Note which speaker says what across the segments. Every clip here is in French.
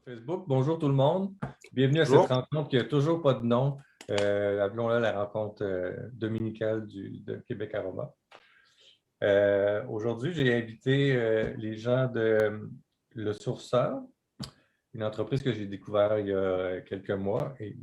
Speaker 1: Facebook. Bonjour tout le monde. Bienvenue à cette
Speaker 2: Bonjour.
Speaker 1: rencontre qui n'a toujours pas de nom. Appelons-la la rencontre dominicale de Québec Aroma. Aujourd'hui, j'ai invité les gens de Le Sourceur, une entreprise que j'ai découverte il y a quelques mois et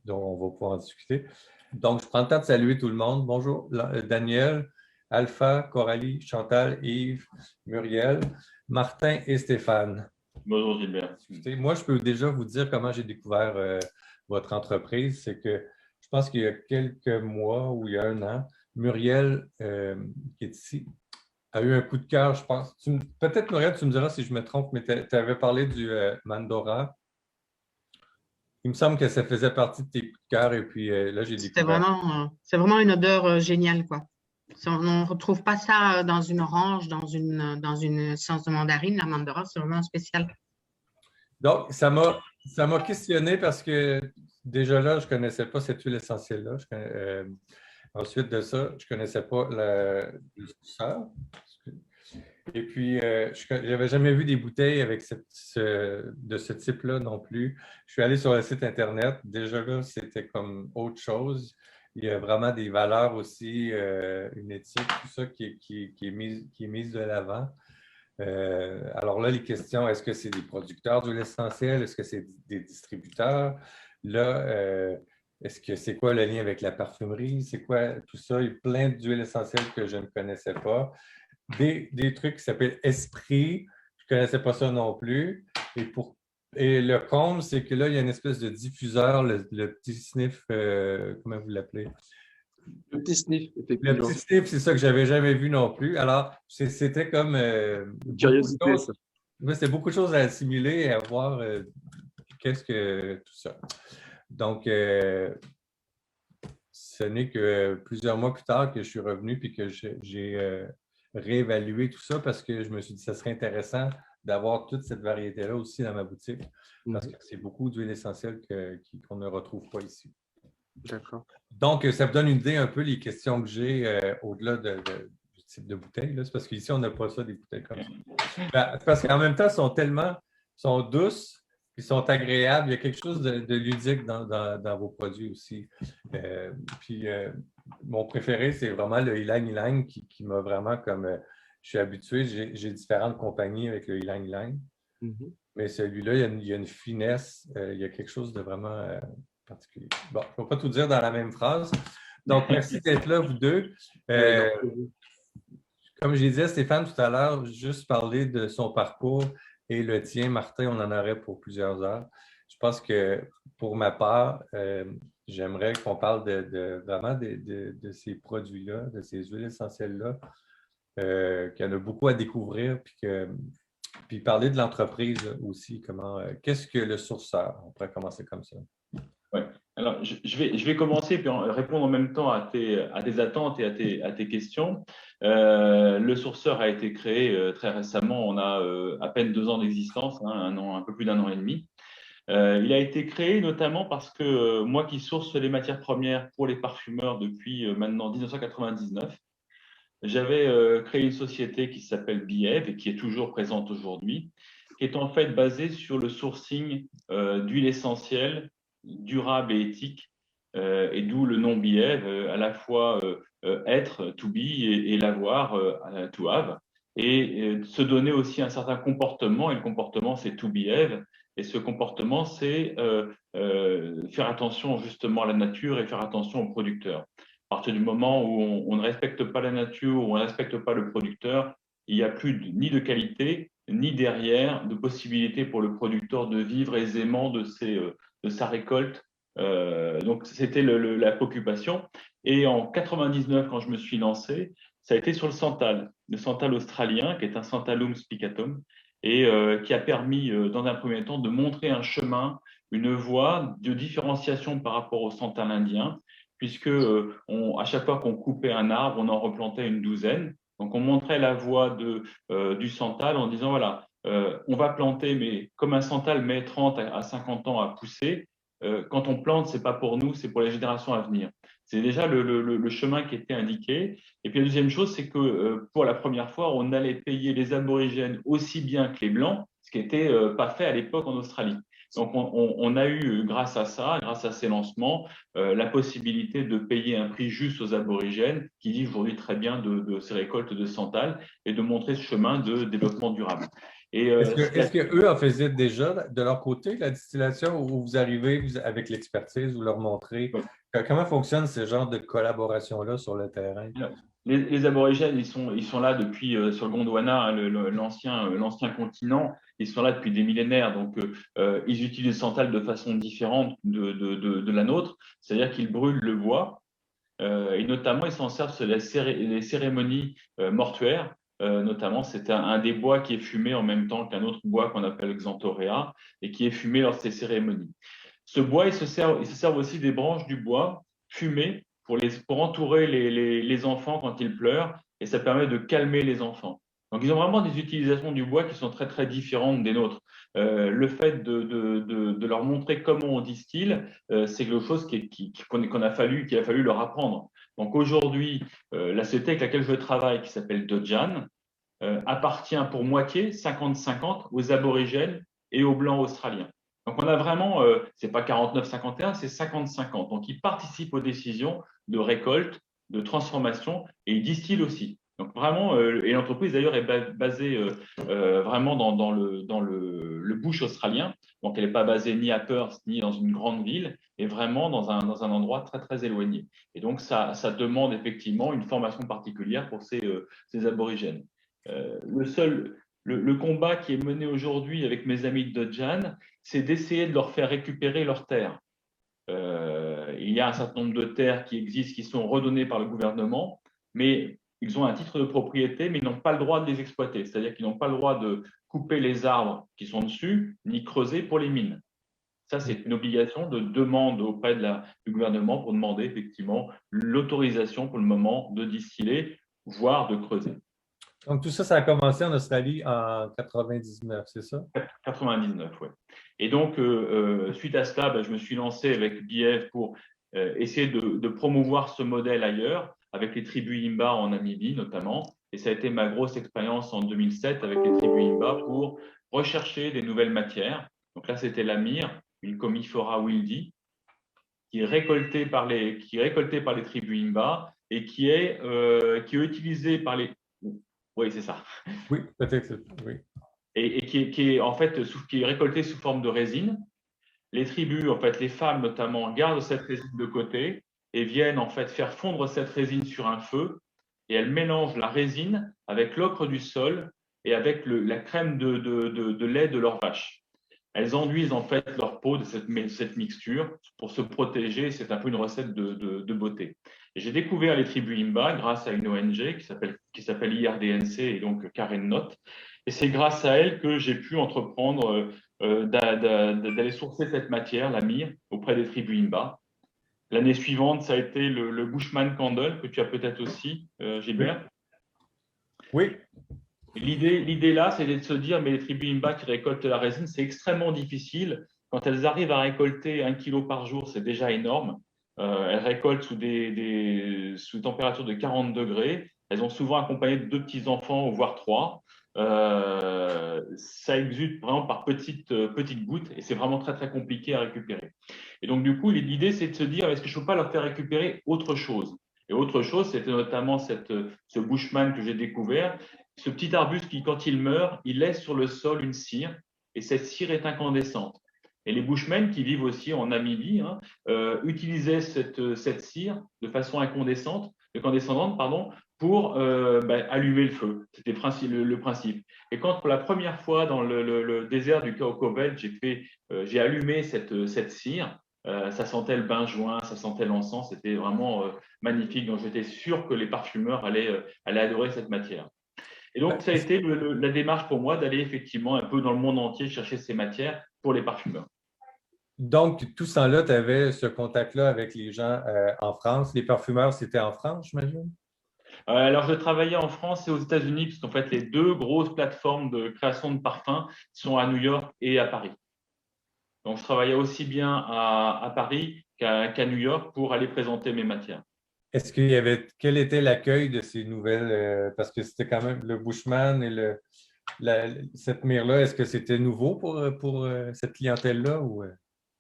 Speaker 1: dont on va pouvoir en discuter. Donc, je prends le temps de saluer tout le monde. Bonjour Daniel, Alpha, Coralie, Chantal, Yves, Muriel, Martin et Stéphane.
Speaker 3: Bonjour Gilbert.
Speaker 1: Moi, je peux déjà vous dire comment j'ai découvert votre entreprise. C'est que je pense qu'il y a quelques mois ou il y a un an, Muriel, qui est ici, a eu un coup de cœur, je pense. Peut-être, Muriel, tu me diras si je me trompe, mais tu avais parlé du Mandora. Il me semble que ça faisait partie de tes coups de cœur et puis là, j'ai découvert.
Speaker 4: C'est vraiment une odeur géniale, quoi. On ne retrouve pas ça dans une orange, dans une essence de mandarine. La mandora, c'est vraiment spécial.
Speaker 1: Donc, ça m'a questionné parce que déjà là, je ne connaissais pas cette huile essentielle-là. Ensuite de ça, je ne connaissais pas le sourceur. Et puis, je n'avais jamais vu des bouteilles avec de ce type-là non plus. Je suis allé sur le site Internet. Déjà là, c'était comme autre chose. Il y a vraiment des valeurs aussi, une éthique, tout ça qui est mise de l'avant. Alors là, les questions, est-ce que c'est des producteurs d'huile essentielle? Est-ce que c'est des distributeurs? Là, est-ce que c'est quoi le lien avec la parfumerie? C'est quoi tout ça? Il y a plein d'huiles essentielles que je ne connaissais pas. Des trucs qui s'appellent Esprit, je ne connaissais pas ça non plus. Et le comble, c'est que là, il y a une espèce de diffuseur, le petit sniff, comment vous l'appelez?
Speaker 2: Le petit sniff,
Speaker 1: Le
Speaker 2: effectivement.
Speaker 1: petit sniff, c'est ça que j'avais jamais vu non plus. Alors, c'était comme
Speaker 2: Curiosité, ça.
Speaker 1: c'était beaucoup de choses à assimiler et à voir qu'est-ce que tout ça. Donc, ce n'est que plusieurs mois plus tard que je suis revenu puis que j'ai réévalué tout ça parce que je me suis dit que ce serait intéressant d'avoir toute cette variété-là aussi dans ma boutique parce que c'est beaucoup d'huiles essentielles qu'on ne retrouve pas ici.
Speaker 2: D'accord.
Speaker 1: Donc, ça me donne une idée un peu les questions que j'ai au-delà du type de bouteille. C'est parce qu'ici, on n'a pas ça, des bouteilles comme ça. Parce qu'en même temps, sont douces, ils sont agréables. Il y a quelque chose de ludique dans vos produits aussi. Puis, mon préféré, c'est vraiment le Ylang Ylang qui m'a vraiment comme... je suis habitué, j'ai différentes compagnies avec le Ylang Ylang. Mais celui-là, il y a une finesse, il y a quelque chose de vraiment particulier. Bon, je ne vais pas tout dire dans la même phrase. Donc, merci d'être là, vous deux. Comme je l'ai dit à Stéphane tout à l'heure, juste parler de son parcours et le tien, Martin, on en aurait pour plusieurs heures. Je pense que pour ma part, j'aimerais qu'on parle vraiment de ces produits-là, de ces huiles essentielles-là, qu'il y en a beaucoup à découvrir, puis parler de l'entreprise aussi. Qu'est-ce que le sourceur? On pourrait commencer comme ça.
Speaker 3: Oui. Alors, je vais commencer puis répondre en même temps à tes attentes et à tes questions. Le sourceur a été créé très récemment. On a à peine 2 ans d'existence, un peu plus d'1 an et demi. Il a été créé notamment parce que moi qui source les matières premières pour les parfumeurs depuis maintenant 1999, j'avais créé une société qui s'appelle Biev et qui est toujours présente aujourd'hui, qui est en fait basée sur le sourcing d'huiles essentielles durables et éthiques, et d'où le nom Biev, à la fois être, to be, et l'avoir, to have, et se donner aussi un certain comportement, et le comportement c'est to behave, et ce comportement c'est faire attention justement à la nature et faire attention aux producteurs. À partir du moment où on ne respecte pas la nature, où on ne respecte pas le producteur, il n'y a plus ni de qualité, ni derrière de possibilité pour le producteur de vivre aisément de sa récolte. Donc, c'était la préoccupation. Et en 99, quand je me suis lancé, ça a été sur le santal australien, qui est un Santalum spicatum, et qui a permis, dans un premier temps, de montrer un chemin, une voie de différenciation par rapport au santal indien, puisque à chaque fois qu'on coupait un arbre, on en replantait une douzaine. Donc, on montrait la voie du santal en disant, voilà, on va planter, mais comme un santal met 30 à 50 ans à pousser, quand on plante, ce n'est pas pour nous, c'est pour les générations à venir. C'est déjà le chemin qui était indiqué. Et puis la deuxième chose, c'est que pour la première fois, on allait payer les aborigènes aussi bien que les Blancs, ce qui n'était pas fait à l'époque en Australie. Donc, on a eu, grâce à ça, grâce à ces lancements, la possibilité de payer un prix juste aux aborigènes qui vivent aujourd'hui très bien de ces récoltes de santal et de montrer ce chemin de développement durable.
Speaker 1: Est-ce que eux en faisaient déjà de leur côté la distillation ou vous arrivez avec l'expertise, vous leur montrez comment fonctionne ce genre de collaboration-là sur le terrain?
Speaker 3: Les aborigènes, ils sont là depuis, sur le Gondwana, hein, l'ancien continent, ils sont là depuis des millénaires, donc ils utilisent le santal de façon différente de la nôtre, c'est-à-dire qu'ils brûlent le bois, et notamment ils s'en servent sur les cérémonies mortuaires. Notamment, c'est un des bois qui est fumé en même temps qu'un autre bois qu'on appelle Xanthorea et qui est fumé lors de ces cérémonies. Ce bois, ils se servent aussi des branches du bois fumées pour entourer les enfants quand ils pleurent, et ça permet de calmer les enfants. Donc, ils ont vraiment des utilisations du bois qui sont très, très différentes des nôtres. Le fait de leur montrer comment on distille, c'est quelque chose qu'il a fallu leur apprendre. Donc, aujourd'hui, la société avec laquelle je travaille, qui s'appelle Dodjan, appartient pour moitié, 50-50, aux aborigènes et aux blancs australiens. Donc, on a vraiment, c'est pas 49-51, c'est 50-50. Donc, ils participent aux décisions de récolte, de transformation et ils distillent aussi. Donc, vraiment, et l'entreprise d'ailleurs est basée vraiment dans le bush australien. Donc, elle n'est pas basée ni à Perth ni dans une grande ville, et vraiment dans un endroit très, très éloigné. Et donc, ça demande effectivement une formation particulière pour ces aborigènes. Le combat qui est mené aujourd'hui avec mes amis de Dodjan, c'est d'essayer de leur faire récupérer leurs terres. Il y a un certain nombre de terres qui existent, qui sont redonnées par le gouvernement, mais ils ont un titre de propriété, mais ils n'ont pas le droit de les exploiter. C'est-à-dire qu'ils n'ont pas le droit de couper les arbres qui sont dessus, ni creuser pour les mines. Ça, c'est une obligation de demande auprès du gouvernement pour demander effectivement l'autorisation pour le moment de distiller, voire de creuser.
Speaker 1: Donc, tout ça, ça a commencé en Australie en 99, c'est ça?
Speaker 3: 99, oui. Et donc, suite à cela, je me suis lancé avec BF pour essayer de promouvoir ce modèle ailleurs, avec les tribus Imba en Namibie notamment. Et ça a été ma grosse expérience en 2007 avec les tribus Imba pour rechercher des nouvelles matières. Donc là, c'était la myrrhe, une Commiphora wildi, qui est récoltée par les tribus Imba et qui est utilisée par les… Oui, c'est ça.
Speaker 1: Oui, peut-être, oui.
Speaker 3: Et qui est en fait qui est récoltée sous forme de résine. Les tribus, en fait, les femmes notamment, gardent cette résine de côté et viennent en fait faire fondre cette résine sur un feu, et elles mélangent la résine avec l'ocre du sol et avec la crème de lait de leur vache. Elles enduisent en fait leur peau de cette mixture pour se protéger. C'est un peu une recette de beauté. Et j'ai découvert les tribus Imba grâce à une ONG qui s'appelle IRDNC, et donc Karen Note. Et c'est grâce à elle que j'ai pu entreprendre d'aller sourcer cette matière, la myrrhe, auprès des tribus Imba. L'année suivante, ça a été le Bushman Candle, que tu as peut-être aussi, Gilbert.
Speaker 1: Oui.
Speaker 3: L'idée là, c'est de se dire, mais les tribus Imba qui récoltent la résine, c'est extrêmement difficile. Quand elles arrivent à récolter 1 kilo par jour, c'est déjà énorme. Elles récoltent sous température de 40 degrés. Elles ont souvent accompagné de 2 petits-enfants, voire 3. Ça exude vraiment par petites gouttes, et c'est vraiment très, très compliqué à récupérer. Et donc, du coup, l'idée, c'est de se dire, est-ce que je ne peux pas leur faire récupérer autre chose? Et autre chose, c'était notamment ce bushman que j'ai découvert, ce petit arbuste qui, quand il meurt, il laisse sur le sol une cire, et cette cire est incandescente. Et les bushmen qui vivent aussi en Namibie utilisaient cette cire de façon incandescente, pour allumer le feu. C'était le principe. Et quand pour la première fois dans le désert du Kaoko-Belt, j'ai allumé cette cire, ça sentait le benjoin, ça sentait l'encens, c'était vraiment magnifique. Donc j'étais sûr que les parfumeurs allaient adorer cette matière. Et donc, ça a été la démarche pour moi d'aller effectivement un peu dans le monde entier chercher ces matières pour les parfumeurs.
Speaker 1: Donc, tout ce temps-là, tu avais ce contact-là avec les gens en France. Les parfumeurs, c'était en France, j'imagine?
Speaker 3: Alors, je travaillais en France et aux États-Unis, parce qu'en fait, les 2 grosses plateformes de création de parfums sont à New York et à Paris. Donc, je travaillais aussi bien à Paris qu'à New York pour aller présenter mes matières.
Speaker 1: Quel était l'accueil de ces nouvelles, parce que c'était quand même le Bushman et cette myrrhe-là, est-ce que c'était nouveau pour cette clientèle-là?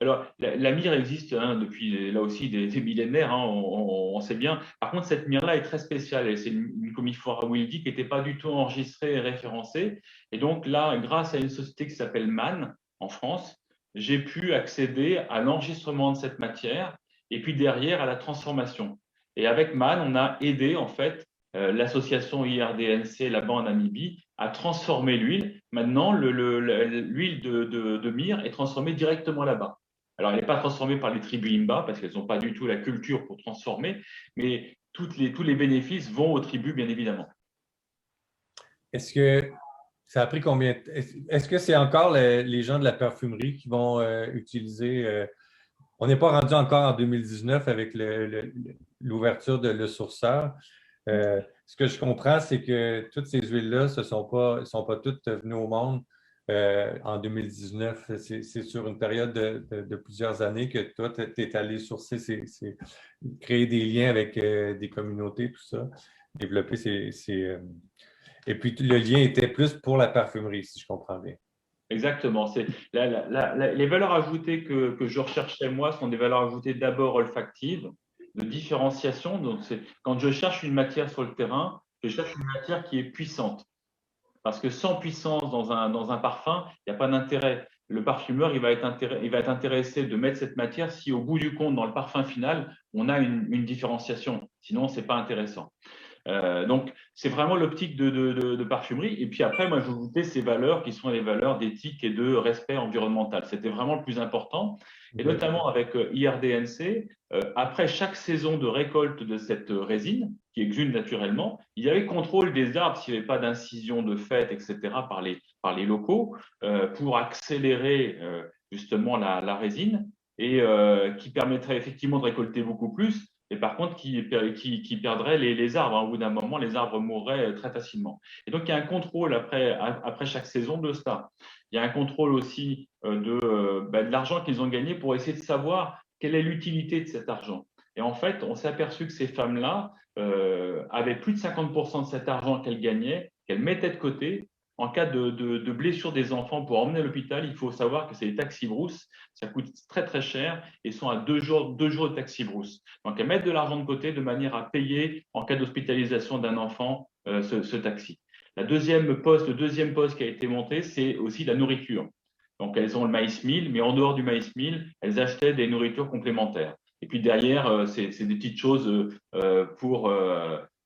Speaker 3: Alors, la myrrhe existe depuis là aussi des millénaires, on sait bien. Par contre, cette myrrhe-là est très spéciale. Et c'est une commiphora wildi qui n'était pas du tout enregistrée et référencée. Et donc là, grâce à une société qui s'appelle Mann en France, j'ai pu accéder à l'enregistrement de cette matière et puis derrière à la transformation. Et avec Mann, on a aidé en fait l'association IRDNC là-bas en Namibie à transformer l'huile. Maintenant, l'huile de myrrhe est transformée directement là-bas. Alors, elle n'est pas transformée par les tribus Imba parce qu'elles n'ont pas du tout la culture pour transformer, mais tous les bénéfices vont aux tribus, bien évidemment.
Speaker 1: Est-ce que ça a pris combien? Est-ce que c'est encore les gens de la parfumerie qui vont utiliser? On n'est pas rendu encore en 2019 avec l'ouverture de Le Sourceur. Ce que je comprends, c'est que toutes ces huiles-là ne sont pas toutes venues au monde en 2019. C'est sur une période de plusieurs années que toi, tu es allé sourcer, créer des liens avec des communautés, tout ça, développer et puis le lien était plus pour la parfumerie, si je comprends bien.
Speaker 3: Exactement. Les valeurs ajoutées que je recherchais, moi, sont des valeurs ajoutées d'abord olfactives, de différenciation. Donc, quand je cherche une matière sur le terrain, je cherche une matière qui est puissante. Parce que sans puissance dans un parfum, il n'y a pas d'intérêt. Le parfumeur, il va être intéressé de mettre cette matière si au bout du compte, dans le parfum final, on a une différenciation. Sinon, ce n'est pas intéressant. Donc, c'est vraiment l'optique de parfumerie. Et puis après, moi, je vous dis ces valeurs qui sont les valeurs d'éthique et de respect environnemental. C'était vraiment le plus important. Et notamment avec IRDNC, après chaque saison de récolte de cette résine, qui exhume naturellement, il y avait contrôle des arbres s'il n'y avait pas d'incision de fait, etc., par les locaux, pour accélérer justement la résine et qui permettrait effectivement de récolter beaucoup plus. Et par contre, qui perdrait les arbres. Au bout d'un moment, les arbres mourraient très facilement. Et donc, il y a un contrôle après chaque saison de ça. Il y a un contrôle aussi de l'argent qu'ils ont gagné pour essayer de savoir quelle est l'utilité de cet argent. Et en fait, on s'est aperçu que ces femmes-là avaient plus de 50% de cet argent qu'elles gagnaient, qu'elles mettaient de côté. En cas de blessure des enfants pour emmener à l'hôpital, il faut savoir que c'est les taxis-brousses. Ça coûte très, très cher et sont à 2 jours de taxi-brousse. Donc, elles mettent de l'argent de côté de manière à payer en cas d'hospitalisation d'un enfant ce taxi. Le deuxième poste qui a été monté, c'est aussi la nourriture. Donc, elles ont le maïs meal, mais en dehors du maïs meal, elles achetaient des nourritures complémentaires. Et puis derrière, c'est des petites choses pour…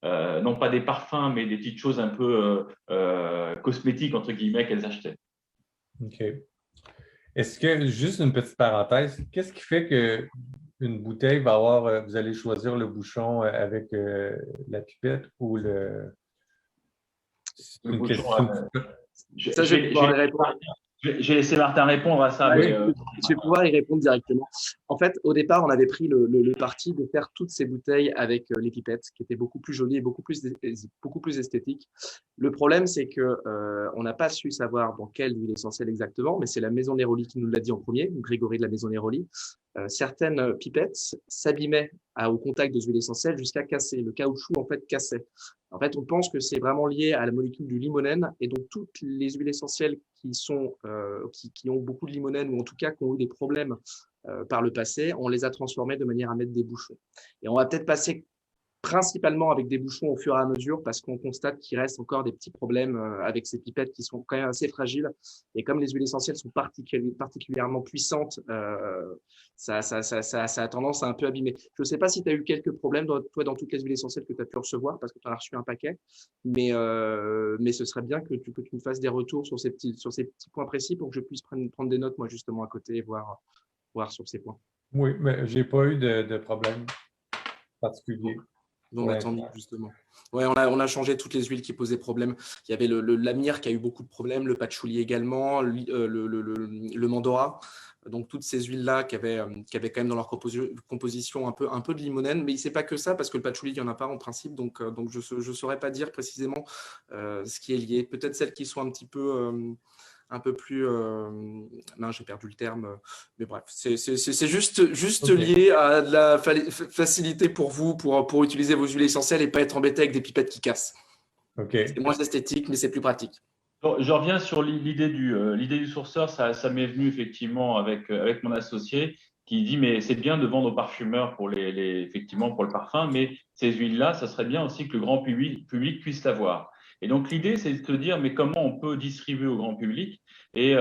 Speaker 3: non pas des parfums, mais des petites choses un peu cosmétiques, entre guillemets, qu'elles achetaient.
Speaker 1: OK. Est-ce que, juste une petite parenthèse, qu'est-ce qui fait qu'une bouteille va avoir, vous allez choisir le bouchon avec la pipette ou le…
Speaker 3: Une question. Ça, je vais répondre. J'ai laissé Martin répondre à ça.
Speaker 2: Je vais pouvoir y répondre directement. En fait, au départ, on avait pris le parti de faire toutes ces bouteilles avec les pipettes, qui étaient beaucoup plus jolies et beaucoup plus esthétiques. Le problème, c'est que on n'a pas su savoir dans quelle huile essentielle exactement, mais c'est la Maison Neroli qui nous l'a dit en premier, Grégory de la Maison Neroli. Certaines pipettes s'abîmaient au contact des huiles essentielles jusqu'à casser. Le caoutchouc, en fait, cassait. En fait, on pense que c'est vraiment lié à la molécule du limonène et donc toutes les huiles essentielles qui ont beaucoup de limonène ou en tout cas qui ont eu des problèmes par le passé, on les a transformées de manière à mettre des bouchons. Et on va peut-être passer principalement avec des bouchons au fur et à mesure parce qu'on constate qu'il reste encore des petits problèmes avec ces pipettes qui sont quand même assez fragiles. Et comme les huiles essentielles sont particulièrement puissantes, ça a tendance à un peu abîmer. Je ne sais pas si tu as eu quelques problèmes, toi, dans toutes les huiles essentielles que tu as pu recevoir parce que tu en as reçu un paquet, mais ce serait bien que tu me fasses des retours sur ces petits points précis pour que je puisse prendre des notes, moi, justement, à côté et voir sur ces points.
Speaker 1: Oui, mais je n'ai pas eu de problème particulier.
Speaker 2: Donc, attendez, justement. Ouais, on a changé toutes les huiles qui posaient problème. Il y avait la myrrhe qui a eu beaucoup de problèmes, le patchouli également, le mandora. Donc, toutes ces huiles-là qui avaient quand même dans leur composition un peu de limonène. Mais c'est pas que ça, parce que le patchouli, il n'y en a pas en principe. Donc je ne saurais pas dire précisément ce qui est lié. Peut-être celles qui sont un peu plus… non, j'ai perdu le terme. Mais bref, c'est juste okay. Lié à de la facilité pour vous pour utiliser vos huiles essentielles et pas être embêté avec des pipettes qui cassent.
Speaker 1: Okay.
Speaker 2: C'est moins esthétique, mais c'est plus pratique.
Speaker 3: Bon, je reviens sur l'idée du sourceur. Ça m'est venu effectivement avec mon associé qui dit mais c'est bien de vendre aux parfumeurs pour effectivement pour le parfum, mais ces huiles-là, ça serait bien aussi que le grand public puisse l'avoir. Et donc l'idée, c'est de se dire mais comment on peut distribuer au grand public et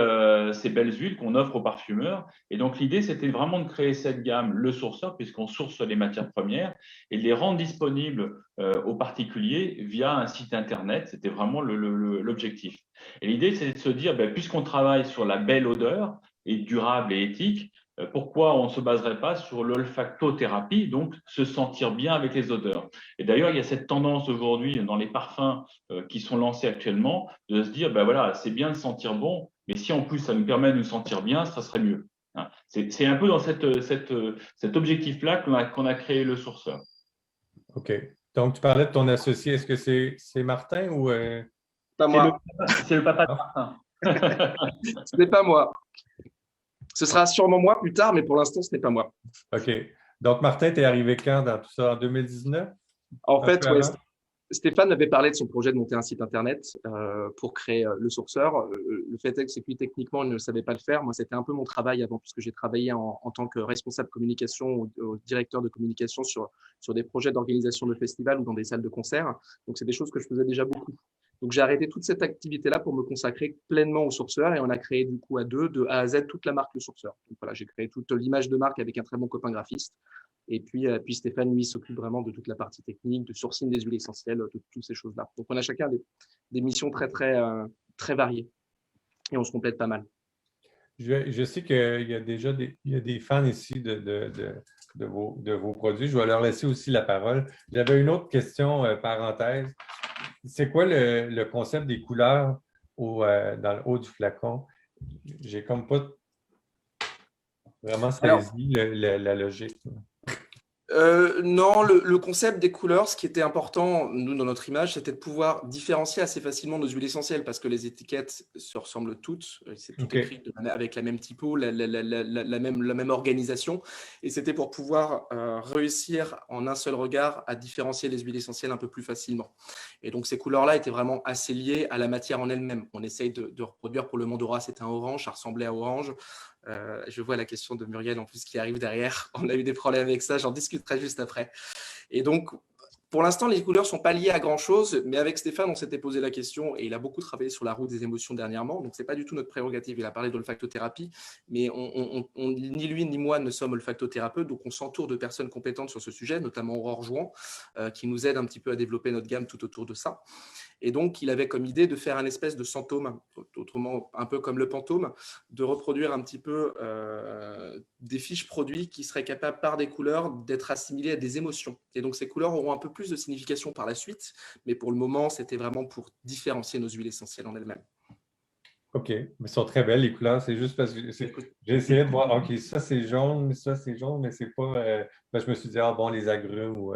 Speaker 3: ces belles huiles qu'on offre aux parfumeurs. Et donc l'idée, c'était vraiment de créer cette gamme, le sourceur, puisqu'on source les matières premières et de les rendre disponibles aux particuliers via un site internet. C'était vraiment l'objectif. Et l'idée, c'est de se dire, ben, puisqu'on travaille sur la belle odeur et durable et éthique, pourquoi on ne se baserait pas sur l'olfactothérapie, donc se sentir bien avec les odeurs. Et d'ailleurs, il y a cette tendance aujourd'hui dans les parfums qui sont lancés actuellement de se dire, ben voilà, c'est bien de sentir bon, mais si en plus ça nous permet de nous sentir bien, ça serait mieux. Hein. C'est un peu dans cet objectif-là qu'on a créé le sourceur.
Speaker 1: OK. Donc, tu parlais de ton associé. Est-ce que c'est Martin ou…
Speaker 2: Pas moi.
Speaker 3: C'est le papa de Martin.
Speaker 2: Ce n'est pas moi. Ce sera sûrement moi plus tard, mais pour l'instant, ce n'est pas moi.
Speaker 1: OK. Donc, Martin, tu es arrivé quand dans tout ça? En 2019?
Speaker 2: En fait, ouais, Stéphane avait parlé de son projet de monter un site internet pour créer le sourceur. Le fait est que c'est que lui, techniquement, il ne savait pas le faire. Moi, c'était un peu mon travail avant, puisque j'ai travaillé en tant que responsable communication ou directeur de communication sur des projets d'organisation de festivals ou dans des salles de concert. Donc, c'est des choses que je faisais déjà beaucoup. Donc, j'ai arrêté toute cette activité-là pour me consacrer pleinement au sourceur et on a créé du coup à deux, de A à Z, toute la marque Le Sourceur. Donc, voilà, j'ai créé toute l'image de marque avec un très bon copain graphiste. Et puis Stéphane, lui, s'occupe vraiment de toute la partie technique, de sourcing des huiles essentielles, de toutes ces choses-là. Donc, on a chacun des missions très variées et on se complète pas mal.
Speaker 1: Je sais qu'il y a déjà des fans ici de vos produits. Je vais leur laisser aussi la parole. J'avais une autre question, parenthèse. C'est quoi le concept des couleurs dans le haut du flacon? J'ai comme pas vraiment saisi la logique.
Speaker 2: Non, le concept des couleurs, ce qui était important, nous, dans notre image, c'était de pouvoir différencier assez facilement nos huiles essentielles parce que les étiquettes se ressemblent toutes. C'est tout écrit avec la même typo, la même organisation. Et c'était pour pouvoir réussir en un seul regard à différencier les huiles essentielles un peu plus facilement. Et donc, ces couleurs-là étaient vraiment assez liées à la matière en elle-même. On essaye de reproduire pour le Mandora, c'était un orange, ça ressemblait à orange. Je vois la question de Muriel en plus qui arrive derrière. On a eu des problèmes avec ça, j'en discuterai juste après. Et donc, pour l'instant, les couleurs ne sont pas liées à grand-chose, mais avec Stéphane, on s'était posé la question et il a beaucoup travaillé sur la roue des émotions dernièrement. Donc, ce n'est pas du tout notre prérogative. Il a parlé d'olfactothérapie, mais ni lui ni moi ne sommes olfactothérapeutes. Donc, on s'entoure de personnes compétentes sur ce sujet, notamment Aurore Jouan, qui nous aide un petit peu à développer notre gamme tout autour de ça. Et donc, il avait comme idée de faire un espèce de symptôme, autrement un peu comme le Pantôme, de reproduire un petit peu des fiches produits qui seraient capables, par des couleurs, d'être assimilées à des émotions. Et donc, ces couleurs auront un peu plus de signification par la suite, mais pour le moment, c'était vraiment pour différencier nos huiles essentielles en elles-mêmes.
Speaker 1: OK, mais elles sont très belles les couleurs. C'est juste parce que j'ai essayé de voir, OK, ça c'est jaune, mais c'est pas… je me suis dit, ah bon, les agrumes ou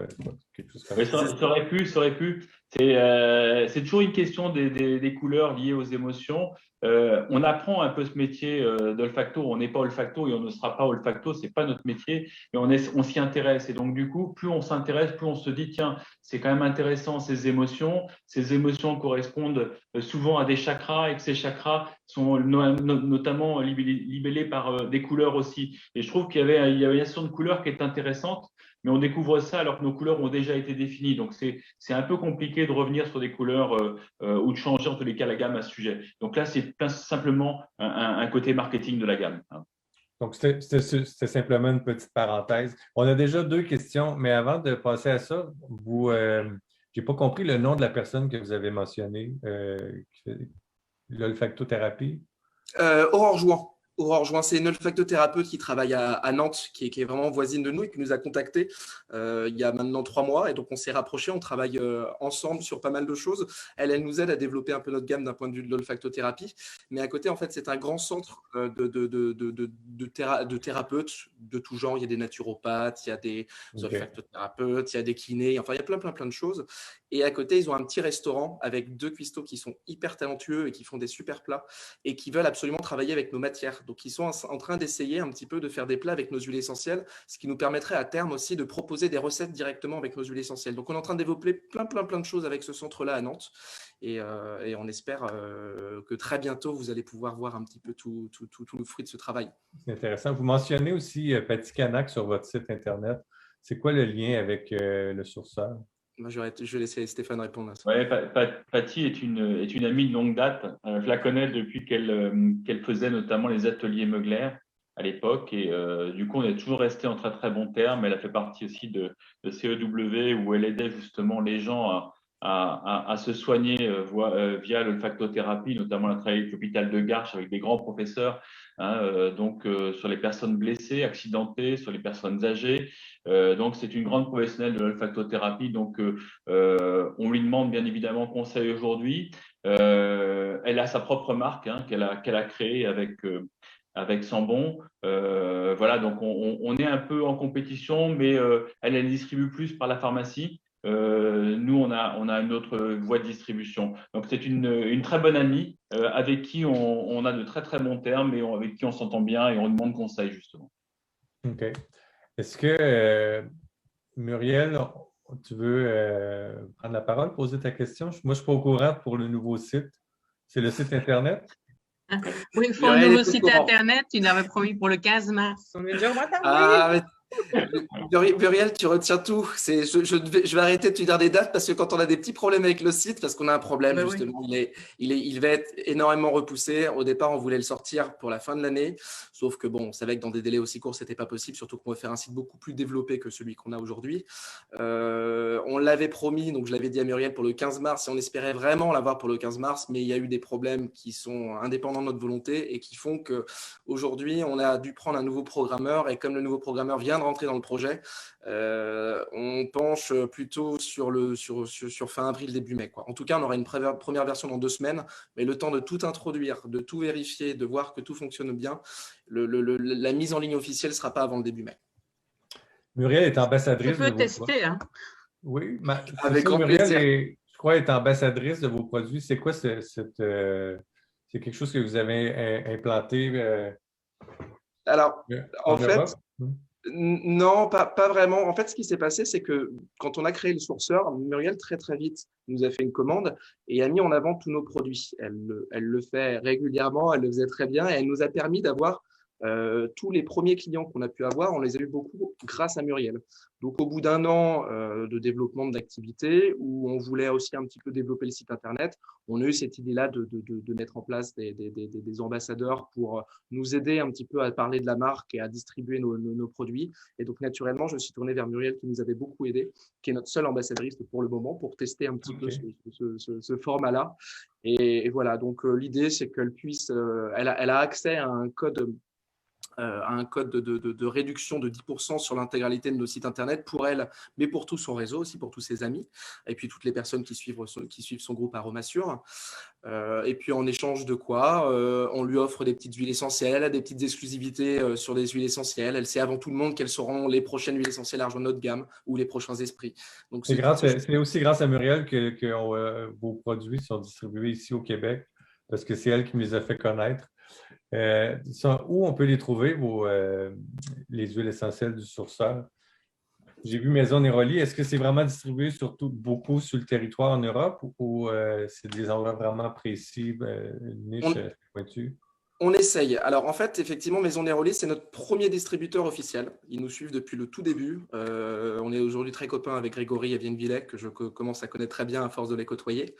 Speaker 1: quelque chose comme ça.
Speaker 3: Ça aurait pu. C'est toujours une question des couleurs liées aux émotions. On apprend un peu ce métier d'olfacto. On n'est pas olfacto et on ne sera pas olfacto. C'est pas notre métier, mais on s'y intéresse. Et donc, du coup, plus on s'intéresse, plus on se dit, tiens, c'est quand même intéressant ces émotions. Ces émotions correspondent souvent à des chakras et que ces chakras sont notamment libellés par des couleurs aussi. Et je trouve qu'il y avait une association de couleurs qui est intéressante. Mais on découvre ça alors que nos couleurs ont déjà été définies. Donc, c'est un peu compliqué de revenir sur des couleurs ou de changer en tous les cas la gamme à ce sujet. Donc là, c'est simplement un côté marketing de la gamme.
Speaker 1: Donc, c'était simplement une petite parenthèse. On a déjà 2 questions, mais avant de passer à ça, je n'ai pas compris le nom de la personne que vous avez mentionnée, l'olfactothérapie.
Speaker 2: Aurore Jouan. Aurore Jouan, c'est une olfactothérapeute qui travaille à Nantes, qui est vraiment voisine de nous et qui nous a contactés il y a maintenant 3 mois. Et donc, on s'est rapprochés, on travaille ensemble sur pas mal de choses. Elle nous aide à développer un peu notre gamme d'un point de vue de l'olfactothérapie. Mais à côté, en fait, c'est un grand centre de thérapeutes de tout genre. Il y a des naturopathes, il y a des olfactothérapeutes, il y a des kinés, enfin, il y a plein de choses. Et à côté, ils ont un petit restaurant avec 2 cuistots qui sont hyper talentueux et qui font des super plats et qui veulent absolument travailler avec nos matières. Donc, ils sont en train d'essayer un petit peu de faire des plats avec nos huiles essentielles, ce qui nous permettrait à terme aussi de proposer des recettes directement avec nos huiles essentielles. Donc, on est en train de développer plein de choses avec ce centre-là à Nantes. Et on espère que très bientôt, vous allez pouvoir voir un petit peu tout le fruit de ce travail.
Speaker 1: C'est intéressant. Vous mentionnez aussi Patty Canac sur votre site Internet. C'est quoi le lien avec le sourceur?
Speaker 2: Moi, je vais laisser Stéphane répondre à ça.
Speaker 3: Ouais, Patty est une amie de longue date. Je la connais depuis qu'elle faisait notamment les ateliers Meugler à l'époque. Et du coup, on est toujours resté en très bons termes. Elle a fait partie aussi de CEW où elle aidait justement les gens à se soigner via l'olfactothérapie, notamment elle a travaillé avec l'hôpital de Garches avec des grands professeurs, sur les personnes blessées, accidentées, sur les personnes âgées. Donc, c'est une grande professionnelle de l'olfactothérapie. Donc, on lui demande bien évidemment conseil aujourd'hui. Elle a sa propre marque qu'elle a créée avec Sambon. Voilà, donc on est un peu en compétition, mais elle distribue plus par la pharmacie. Nous, on a une autre voie de distribution. Donc, c'est une très bonne amie avec qui on a de très bons termes et avec qui on s'entend bien et on demande conseil, justement.
Speaker 1: OK. Est-ce que, Muriel, tu veux prendre la parole, poser ta question? Moi, je ne suis pas au courant pour le nouveau site. C'est le site Internet?
Speaker 4: Oui, il faut un nouveau site Internet. Tu l'avais promis pour le 15 mars. On est déjà au mois d'avril.
Speaker 2: Muriel, tu retiens tout. Je vais arrêter de te dire des dates parce que quand on a des petits problèmes avec le site, parce qu'on a un problème justement, il va être énormément repoussé. Au départ, on voulait le sortir pour la fin de l'année, sauf que bon, on savait que dans des délais aussi courts, c'était pas possible, surtout qu'on va faire un site beaucoup plus développé que celui qu'on a aujourd'hui. On l'avait promis, donc je l'avais dit à Muriel pour le 15 mars et on espérait vraiment l'avoir pour le 15 mars, mais il y a eu des problèmes qui sont indépendants de notre volonté et qui font que aujourd'hui, on a dû prendre un nouveau programmeur et comme le nouveau programmeur vient de rentrer dans le projet, on penche plutôt sur fin avril, début mai, quoi. En tout cas, on aura une première version dans 2 semaines, mais le temps de tout introduire, de tout vérifier, de voir que tout fonctionne bien, la mise en ligne officielle ne sera pas avant le début mai.
Speaker 1: Muriel est ambassadrice.
Speaker 4: Tu peux tester, hein?
Speaker 1: Oui,
Speaker 2: avec grand plaisir.
Speaker 1: Je crois est ambassadrice de vos produits. C'est quoi c'est quelque chose que vous avez implanté
Speaker 2: Alors, en fait,
Speaker 1: Europe?
Speaker 2: Non, pas vraiment. En fait, ce qui s'est passé, c'est que quand on a créé le sourceur, Muriel, très vite, nous a fait une commande et a mis en avant tous nos produits. Elle le fait régulièrement, elle le faisait très bien et elle nous a permis d'avoir tous les premiers clients qu'on a pu avoir, on les a eu beaucoup grâce à Muriel. Donc, au bout d'1 an de développement d'activité, où on voulait aussi un petit peu développer le site Internet, on a eu cette idée-là de mettre en place des ambassadeurs pour nous aider un petit peu à parler de la marque et à distribuer nos produits. Et donc, naturellement, je me suis tourné vers Muriel qui nous avait beaucoup aidé, qui est notre seule ambassadrice pour le moment, pour tester un petit peu ce format-là. Et voilà, donc l'idée, c'est qu'elle puisse, elle a accès à un code de réduction de 10% sur l'intégralité de nos sites Internet pour elle, mais pour tout son réseau aussi, pour tous ses amis, et puis toutes les personnes qui suivent son groupe Aromasure. Et puis en échange de quoi, on lui offre des petites huiles essentielles, des petites exclusivités sur des huiles essentielles. Elle sait avant tout le monde quelles seront les prochaines huiles essentielles argent de notre gamme ou les prochains esprits. Donc
Speaker 1: c'est aussi grâce à Muriel que vos produits sont distribués ici au Québec, parce que c'est elle qui me les a fait connaître. Où on peut les trouver, les huiles essentielles du sourceur? J'ai vu Maison Néroli. Est-ce que c'est vraiment distribué beaucoup sur le territoire en Europe ou c'est des endroits vraiment précis, une niche pointue?
Speaker 2: On essaye. Alors, en fait, effectivement, Maison Néroli, c'est notre premier distributeur officiel. Ils nous suivent depuis le tout début. On est aujourd'hui très copains avec Grégory et Vienne-Villec, que je commence à connaître très bien à force de les côtoyer.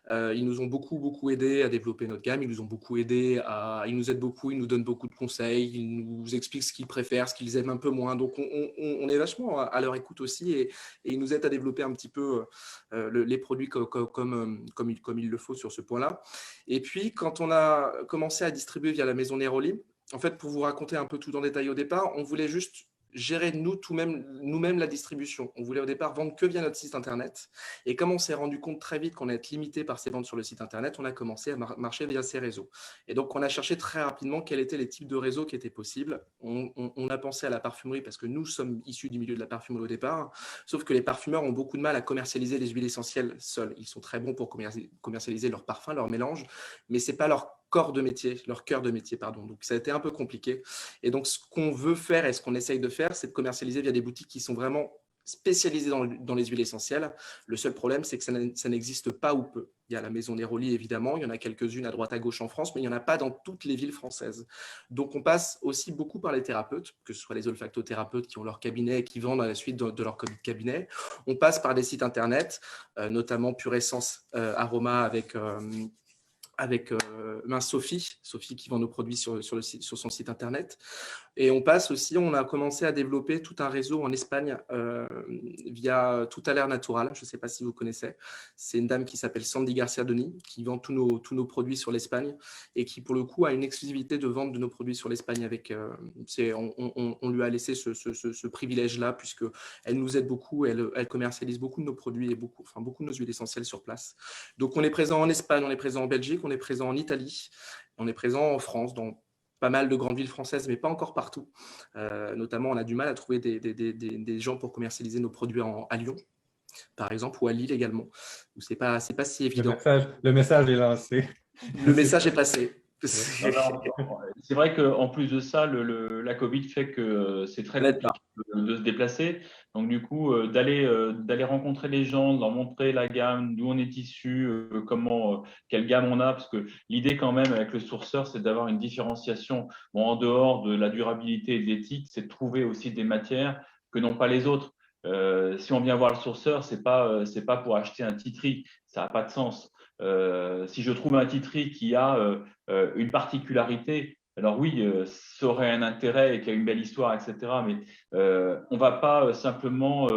Speaker 2: Ils nous ont beaucoup aidé à développer notre gamme. Ils nous ont beaucoup aidé ils nous aident beaucoup, ils nous donnent beaucoup de conseils, ils nous expliquent ce qu'ils préfèrent, ce qu'ils aiment un peu moins. Donc, on est vachement à leur écoute aussi et ils nous aident à développer un petit peu les produits comme il le faut sur ce point-là. Et puis, quand on a commencé à distribuer via la Maison Néroli, en fait, pour vous raconter un peu tout en détail au départ, on voulait juste gérer nous-mêmes la distribution. On voulait au départ vendre que via notre site Internet. Et comme on s'est rendu compte très vite qu'on allait être limité par ces ventes sur le site Internet, on a commencé à marcher via ces réseaux. Et donc, on a cherché très rapidement quels étaient les types de réseaux qui étaient possibles. On a pensé à la parfumerie parce que nous sommes issus du milieu de la parfumerie au départ. Sauf que les parfumeurs ont beaucoup de mal à commercialiser les huiles essentielles seuls. Ils sont très bons pour commercialiser leurs parfums, leurs mélanges, mais ce n'est pas leur cœur de métier, pardon. Donc, ça a été un peu compliqué. Et donc, ce qu'on veut faire et ce qu'on essaye de faire, c'est de commercialiser via des boutiques qui sont vraiment spécialisées dans les huiles essentielles. Le seul problème, c'est que ça n'existe pas ou peu. Il y a la Maison Neroli, évidemment. Il y en a quelques-unes à droite à gauche en France, mais il n'y en a pas dans toutes les villes françaises. Donc, on passe aussi beaucoup par les thérapeutes, que ce soit les olfactothérapeutes qui ont leur cabinet et qui vendent à la suite de leur cabinet. On passe par des sites internet, notamment Pure Essence Aroma avec Sophie qui vend nos produits sur son site internet. Et on a commencé à développer tout un réseau en Espagne via Tout à l'air natural. Je ne sais pas si vous connaissez. C'est une dame qui s'appelle Sandy Garcia Doni qui vend tous nos produits sur l'Espagne et qui, pour le coup, a une exclusivité de vente de nos produits sur l'Espagne. On lui a laissé ce privilège-là puisqu'elle nous aide beaucoup. Elle commercialise beaucoup de nos produits et beaucoup de nos huiles essentielles sur place. Donc, on est présent en Espagne, on est présent en Belgique, on est présent en Italie, on est présent en France, dans pas mal de grandes villes françaises, mais pas encore partout. Notamment, on a du mal à trouver des gens pour commercialiser nos produits à Lyon, par exemple, ou à Lille également. C'est pas si évident.
Speaker 1: Le message est lancé.
Speaker 2: Le message est passé.
Speaker 3: C'est vrai qu'en plus de ça, la Covid fait que c'est très compliqué de se déplacer. Donc, du coup, d'aller rencontrer les gens, de leur montrer la gamme, d'où on est issu, quelle gamme on a. Parce que l'idée, quand même, avec le sourceur, c'est d'avoir une différenciation. Bon, en dehors de la durabilité et de l'éthique, c'est de trouver aussi des matières que n'ont pas les autres. Si on vient voir le sourceur, c'est pas pour acheter un titri. Ça n'a pas de sens. Si je trouve un titri qui a une particularité, alors oui, ça aurait un intérêt et qu'il y a une belle histoire, etc. Mais on ne va pas simplement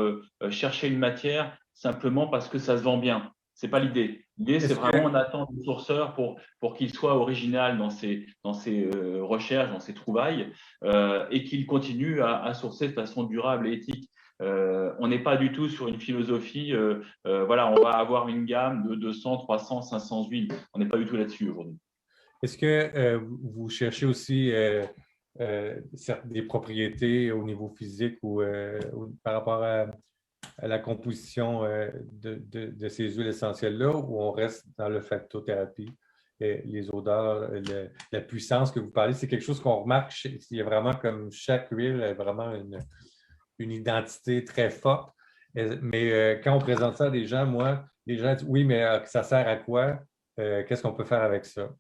Speaker 3: chercher une matière simplement parce que ça se vend bien. Ce n'est pas l'idée. L'idée, c'est vraiment on attend du sourceur pour qu'il soit original dans ses recherches, dans ses trouvailles et qu'il continue à sourcer de façon durable et éthique. On n'est pas du tout sur une philosophie, voilà, on va avoir une gamme de 200, 300, 500 huiles. On n'est pas du tout là-dessus aujourd'hui.
Speaker 1: Est-ce que vous cherchez aussi des propriétés au niveau physique ou par rapport à la composition de ces huiles essentielles-là, ou on reste dans l'olfactothérapie? Les odeurs, la puissance que vous parlez, c'est quelque chose qu'on remarque. Il y a vraiment comme chaque huile a vraiment une identité très forte. Mais quand on présente ça à des gens, les gens disent oui, mais ça sert à quoi? Qu'est-ce qu'on peut faire avec ça?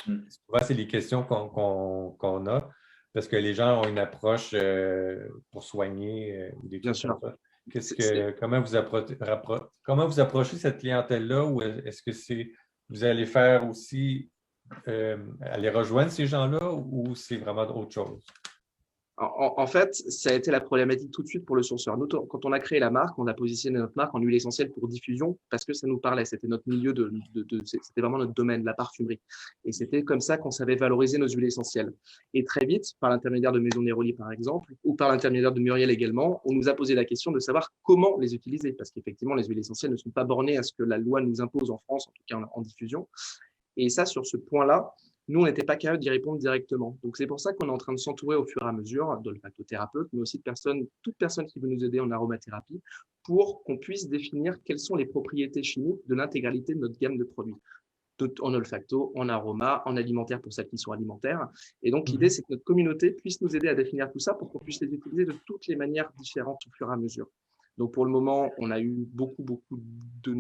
Speaker 1: Souvent, c'est les questions qu'on a parce que les gens ont une approche pour soigner ou des
Speaker 2: Bien sûr.
Speaker 1: Comment vous approchez cette clientèle-là, ou est-ce que vous allez faire aussi aller rejoindre ces gens-là, ou c'est vraiment autre chose?
Speaker 2: En fait, ça a été la problématique tout de suite pour le sourceur. Nous, quand on a créé la marque, on a positionné notre marque en huile essentielle pour diffusion parce que ça nous parlait. C'était notre milieu c'était vraiment notre domaine, la parfumerie. Et c'était comme ça qu'on savait valoriser nos huiles essentielles. Et très vite, par l'intermédiaire de Maison Neroli, par exemple, ou par l'intermédiaire de Muriel également, on nous a posé la question de savoir comment les utiliser. Parce qu'effectivement, les huiles essentielles ne sont pas bornées à ce que la loi nous impose en France, en tout cas en diffusion. Et ça, sur ce point-là, nous, on n'était pas capable d'y répondre directement. Donc, c'est pour ça qu'on est en train de s'entourer au fur et à mesure d'olfactothérapeutes, mais aussi de toute personne qui veut nous aider en aromathérapie pour qu'on puisse définir quelles sont les propriétés chimiques de l'intégralité de notre gamme de produits, en olfacto, en aroma, en alimentaire pour celles qui sont alimentaires. Et donc, l'idée, c'est que notre communauté puisse nous aider à définir tout ça pour qu'on puisse les utiliser de toutes les manières différentes au fur et à mesure. Donc, pour le moment, on a eu beaucoup de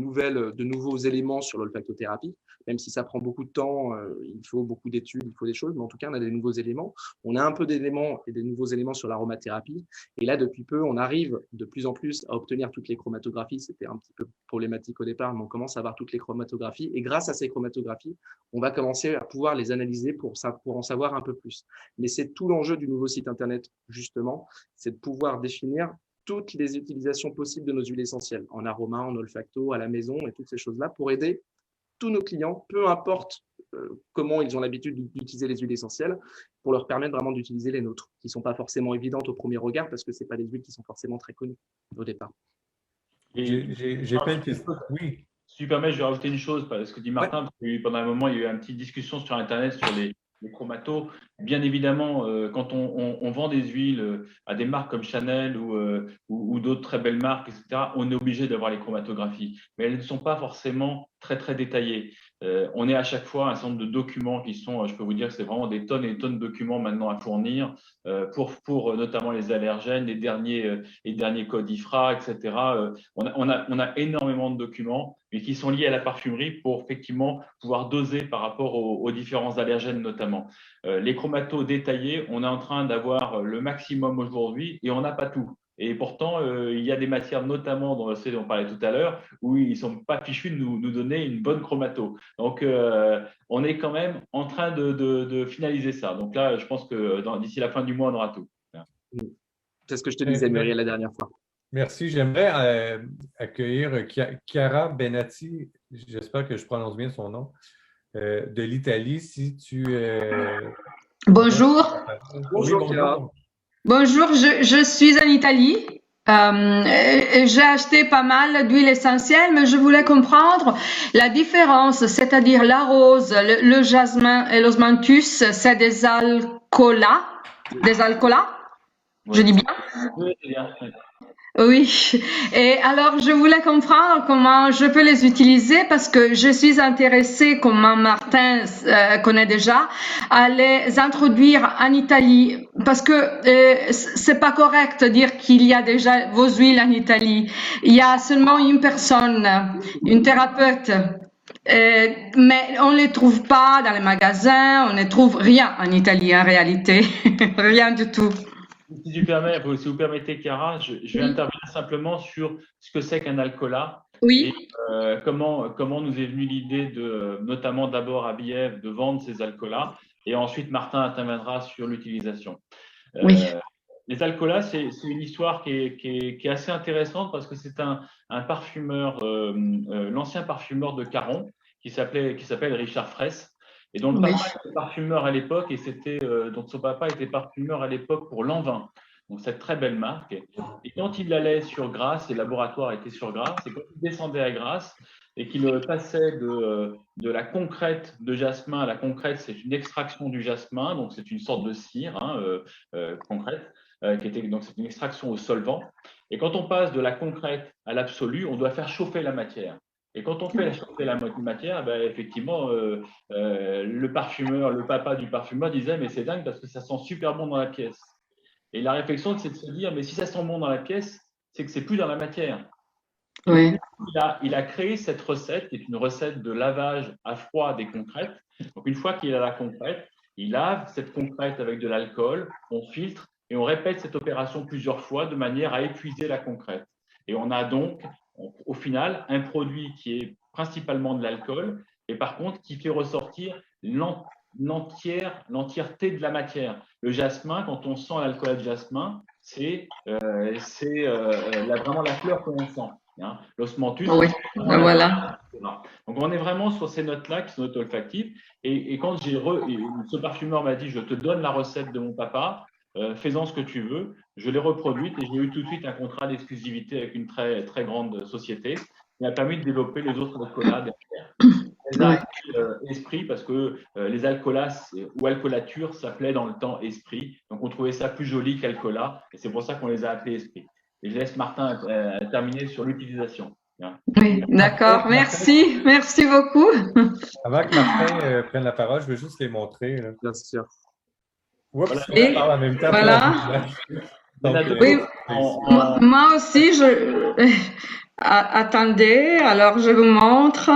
Speaker 2: nouveaux éléments sur l'olfactothérapie, même si ça prend beaucoup de temps, il faut beaucoup d'études, il faut des choses, mais en tout cas, on a des nouveaux éléments. On a un peu d'éléments et des nouveaux éléments sur l'aromathérapie. Et là, depuis peu, on arrive de plus en plus à obtenir toutes les chromatographies. C'était un petit peu problématique au départ, mais on commence à avoir toutes les chromatographies. Et grâce à ces chromatographies, on va commencer à pouvoir les analyser pour en savoir un peu plus. Mais c'est tout l'enjeu du nouveau site Internet, justement, c'est de pouvoir définir toutes les utilisations possibles de nos huiles essentielles, en aroma, en olfacto, à la maison et toutes ces choses-là pour aider tous nos clients, peu importe comment ils ont l'habitude d'utiliser les huiles essentielles, pour leur permettre vraiment d'utiliser les nôtres, qui ne sont pas forcément évidentes au premier regard parce que ce n'est pas des huiles qui sont forcément très connues au départ.
Speaker 1: J'ai plein de questions. Oui.
Speaker 3: Si tu permets, je vais rajouter une chose, parce que dit Martin, parce que pendant un moment, il y a eu une petite discussion sur Internet sur les chromatos. Bien évidemment, quand on vend des huiles à des marques comme Chanel ou d'autres très belles marques, etc., on est obligé d'avoir les chromatographies. Mais elles ne sont pas forcément très, très détaillées. On est à chaque fois un certain nombre de documents qui sont, je peux vous dire que c'est vraiment des tonnes et des tonnes de documents maintenant à fournir pour notamment les allergènes, les derniers codes IFRA, etc. On a énormément de documents, mais qui sont liés à la parfumerie pour effectivement pouvoir doser par rapport aux différents allergènes notamment. Les chromatos détaillés, on est en train d'avoir le maximum aujourd'hui et on n'a pas tout. Et pourtant, il y a des matières, notamment dans ce dont on parlait tout à l'heure, où ils ne sont pas fichus de nous donner une bonne chromato. Donc, on est quand même en train de finaliser ça. Donc là, je pense que d'ici la fin du mois, on aura tout.
Speaker 2: C'est ce que je te disais, Muriel, la dernière fois.
Speaker 1: Merci. J'aimerais accueillir Chiara Benatti, j'espère que je prononce bien son nom, de l'Italie. Si tu…
Speaker 5: Bonjour.
Speaker 2: Bonjour, Chiara.
Speaker 5: Bonjour, je suis en Italie. J'ai acheté pas mal d'huile essentielle, mais je voulais comprendre la différence, c'est-à-dire la rose, le jasmin et l'osmanthus, c'est des alcoolats, je dis bien?
Speaker 3: Oui, c'est bien.
Speaker 5: Oui, et alors je voulais comprendre comment je peux les utiliser parce que je suis intéressée, comme Martin connaît déjà, à les introduire en Italie parce que c'est pas correct de dire qu'il y a déjà vos huiles en Italie. Il y a seulement une personne, une thérapeute. Mais on les trouve pas dans les magasins, on ne trouve rien en Italie en réalité, rien du tout.
Speaker 3: Si vous permettez, Chiara, je vais intervenir simplement sur ce que c'est qu'un alcoolat
Speaker 5: Oui.
Speaker 3: et comment nous est venue l'idée notamment d'abord à Bièvre, de vendre ces alcoolats, et ensuite Martin interviendra sur l'utilisation.
Speaker 5: Oui.
Speaker 3: Les alcoolats, c'est une histoire qui est assez intéressante parce que c'est un parfumeur, l'ancien parfumeur de Caron, qui s'appelle Richard Fraisse, et dont le papa était parfumeur à l'époque, et donc son papa était parfumeur à l'époque pour Lanvin, donc cette très belle marque. Et quand il allait sur Grasse, les laboratoires étaient sur Grasse, et quand il descendait à Grasse et qu'il passait de la concrète de jasmin à la concrète, c'est une extraction du jasmin, donc c'est une sorte de cire concrète, donc c'est une extraction au solvant. Et quand on passe de la concrète à l'absolu, on doit faire chauffer la matière. Et quand on fait chauffer la matière, ben, effectivement, le parfumeur, le papa du parfumeur disait « mais c'est dingue parce que ça sent super bon dans la pièce ». Et la réflexion, c'est de se dire « mais si ça sent bon dans la pièce, c'est que c'est plus dans la matière ».
Speaker 5: Oui.
Speaker 3: Il a créé cette recette, qui est une recette de lavage à froid des concrètes. Donc une fois qu'il a la concrète, il lave cette concrète avec de l'alcool, on filtre et on répète cette opération plusieurs fois de manière à épuiser la concrète. Et on a donc au final un produit qui est principalement de l'alcool et par contre qui fait ressortir l'entièreté de la matière. Le jasmin, quand on sent l'alcool de jasmin, c'est vraiment la fleur qu'on sent. Hein. L'osmanthus,
Speaker 5: oui. Voilà.
Speaker 3: Donc on est vraiment sur ces notes-là qui sont notes olfactives. Et quand ce parfumeur m'a dit je te donne la recette de mon papa, fais-en ce que tu veux. Je l'ai reproduite et j'ai eu tout de suite un contrat d'exclusivité avec une très, très grande société qui m'a permis de développer les autres alcoolats derrière. Esprit, parce que les alcoolats ou alcoolature s'appelaient dans le temps esprit. Donc on trouvait ça plus joli qu'alcoolat et c'est pour ça qu'on les a appelés esprit. Et je laisse Martin terminer sur l'utilisation.
Speaker 5: Oui, d'accord. Merci. Merci beaucoup.
Speaker 1: Avant que Martin prenne la parole, je veux juste les montrer. Là.
Speaker 2: Bien sûr.
Speaker 1: Oups,
Speaker 5: Et
Speaker 1: on parle en même temps.
Speaker 5: voilà.
Speaker 1: Donc,
Speaker 5: oui, moi aussi, attendez, alors je vous montre.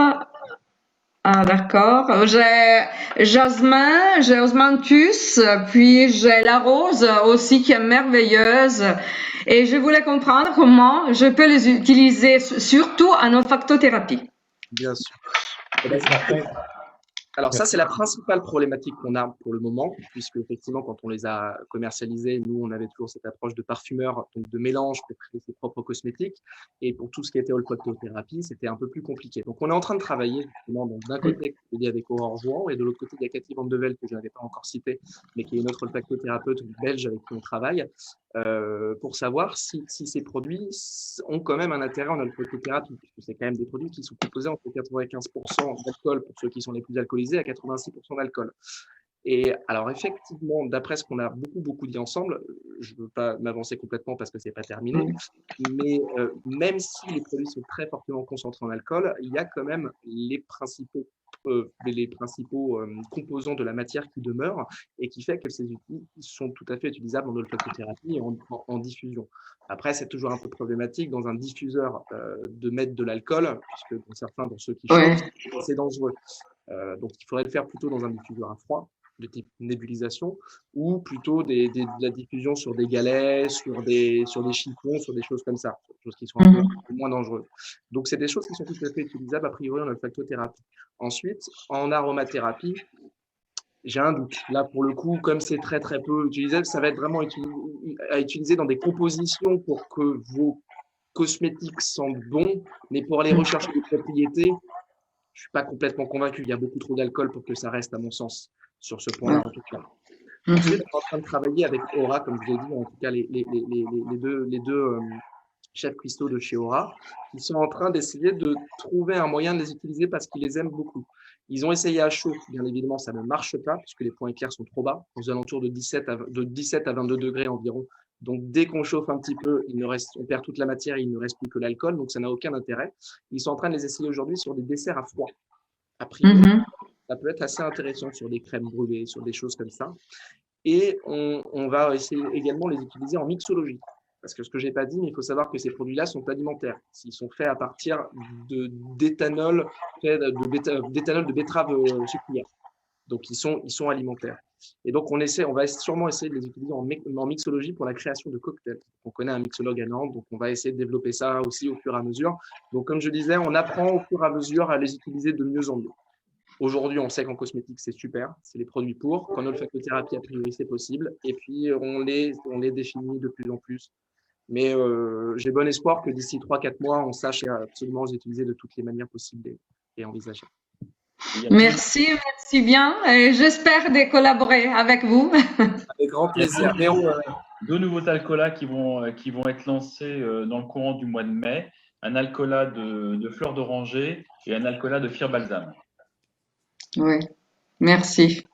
Speaker 5: Ah, d'accord. J'ai jasmin, j'ai osmanthus, puis j'ai la rose aussi qui est merveilleuse. Et je voulais comprendre comment je peux les utiliser, surtout en olfactothérapie.
Speaker 2: Bien sûr. Alors ça, c'est la principale problématique qu'on a pour le moment, puisque effectivement, quand on les a commercialisés, nous, on avait toujours cette approche de parfumeur, donc de mélange pour créer ses propres cosmétiques. Et pour tout ce qui était olfactothérapie, c'était un peu plus compliqué. Donc, on est en train de travailler justement, d'un côté, avec Aurore Jouan, et de l'autre côté, il y a Cathy Van de Velde, que je n'avais pas encore cité, mais qui est une autre olfactothérapeute belge avec qui on travaille, pour savoir si ces produits ont quand même un intérêt en olfactothérapie, puisque c'est quand même des produits qui sont composés entre 95% d'alcool pour ceux qui sont les plus alcoolisés, à 86% d'alcool. Et alors effectivement, d'après ce qu'on a beaucoup dit ensemble, je ne veux pas m'avancer complètement parce que c'est pas terminé, mais même si les produits sont très fortement concentrés en alcool, il y a quand même les principaux composants de la matière qui demeurent et qui fait que ces outils sont tout à fait utilisables en olfactothérapie et en diffusion. Après, c'est toujours un peu problématique dans un diffuseur de mettre de l'alcool, puisque dans ceux qui chauffent, c'est dangereux. Donc, il faudrait le faire plutôt dans un diffuseur à froid, de type nébulisation, ou plutôt de la diffusion sur des galets, sur des chiffons, sur des choses comme ça, des choses qui sont un peu moins dangereuses. Donc, c'est des choses qui sont tout à fait utilisables a priori en olfactothérapie. Ensuite, en aromathérapie, j'ai un doute. Là, pour le coup, comme c'est très très peu utilisé, ça va être vraiment à utiliser dans des compositions pour que vos cosmétiques sentent bon, mais pour aller rechercher des propriétés, je suis pas complètement convaincu. Il y a beaucoup trop d'alcool pour que ça reste, à mon sens, sur ce point-là, en tout cas. Ensuite, on est en train de travailler avec Aura, comme je l'ai dit, en tout cas, les deux chefs cristaux de chez Aura, qui sont en train d'essayer de trouver un moyen de les utiliser parce qu'ils les aiment beaucoup. Ils ont essayé à chaud, bien évidemment, ça ne marche pas, puisque les points éclairs sont trop bas, aux alentours de 17 à 22 degrés environ. Donc, dès qu'on chauffe un petit peu, on perd toute la matière, il ne reste plus que l'alcool, donc ça n'a aucun intérêt. Ils sont en train de les essayer aujourd'hui sur des desserts à froid. A priori, ça peut être assez intéressant sur des crèmes brûlées, sur des choses comme ça. Et on va essayer également les utiliser en mixologie. Parce que ce que je n'ai pas dit, mais il faut savoir que ces produits-là sont alimentaires. Ils sont faits à partir d'éthanol de betterave sucrière. Donc, ils sont alimentaires. Et donc, on va sûrement essayer de les utiliser en mixologie pour la création de cocktails. On connaît un mixologue à Nantes, donc on va essayer de développer ça aussi au fur et à mesure. Donc, comme je disais, on apprend au fur et à mesure à les utiliser de mieux en mieux. Aujourd'hui, on sait qu'en cosmétique, c'est super, c'est les produits pour. Qu'en olfactothérapie, a priori, c'est possible. Et puis, on les définit de plus en plus. Mais j'ai bon espoir que d'ici 3-4 mois, on sache absolument les utiliser de toutes les manières possibles et envisageables.
Speaker 5: Merci bien. Et j'espère de collaborer avec vous.
Speaker 2: Avec grand plaisir.
Speaker 3: Deux nouveaux alcools qui vont être lancés dans le courant du mois de mai. Un alcoolat de fleurs d'oranger et un alcoolat de fir balsam.
Speaker 5: Oui, merci.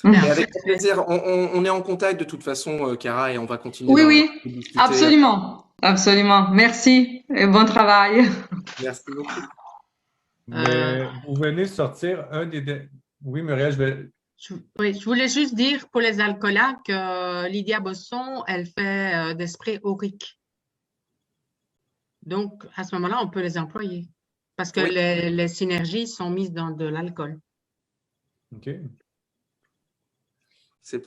Speaker 2: Et avec plaisir. On est en contact de toute façon, Cara, et on va continuer.
Speaker 5: Oui, absolument. Merci et bon travail.
Speaker 2: Merci beaucoup.
Speaker 1: Vous venez de sortir un des... Oui, Muriel,
Speaker 4: je voulais juste dire pour les alcoolats que Lydia Bosson, elle fait des sprays auriques. Donc, à ce moment-là, on peut les employer parce que les synergies sont mises dans de l'alcool.
Speaker 1: OK.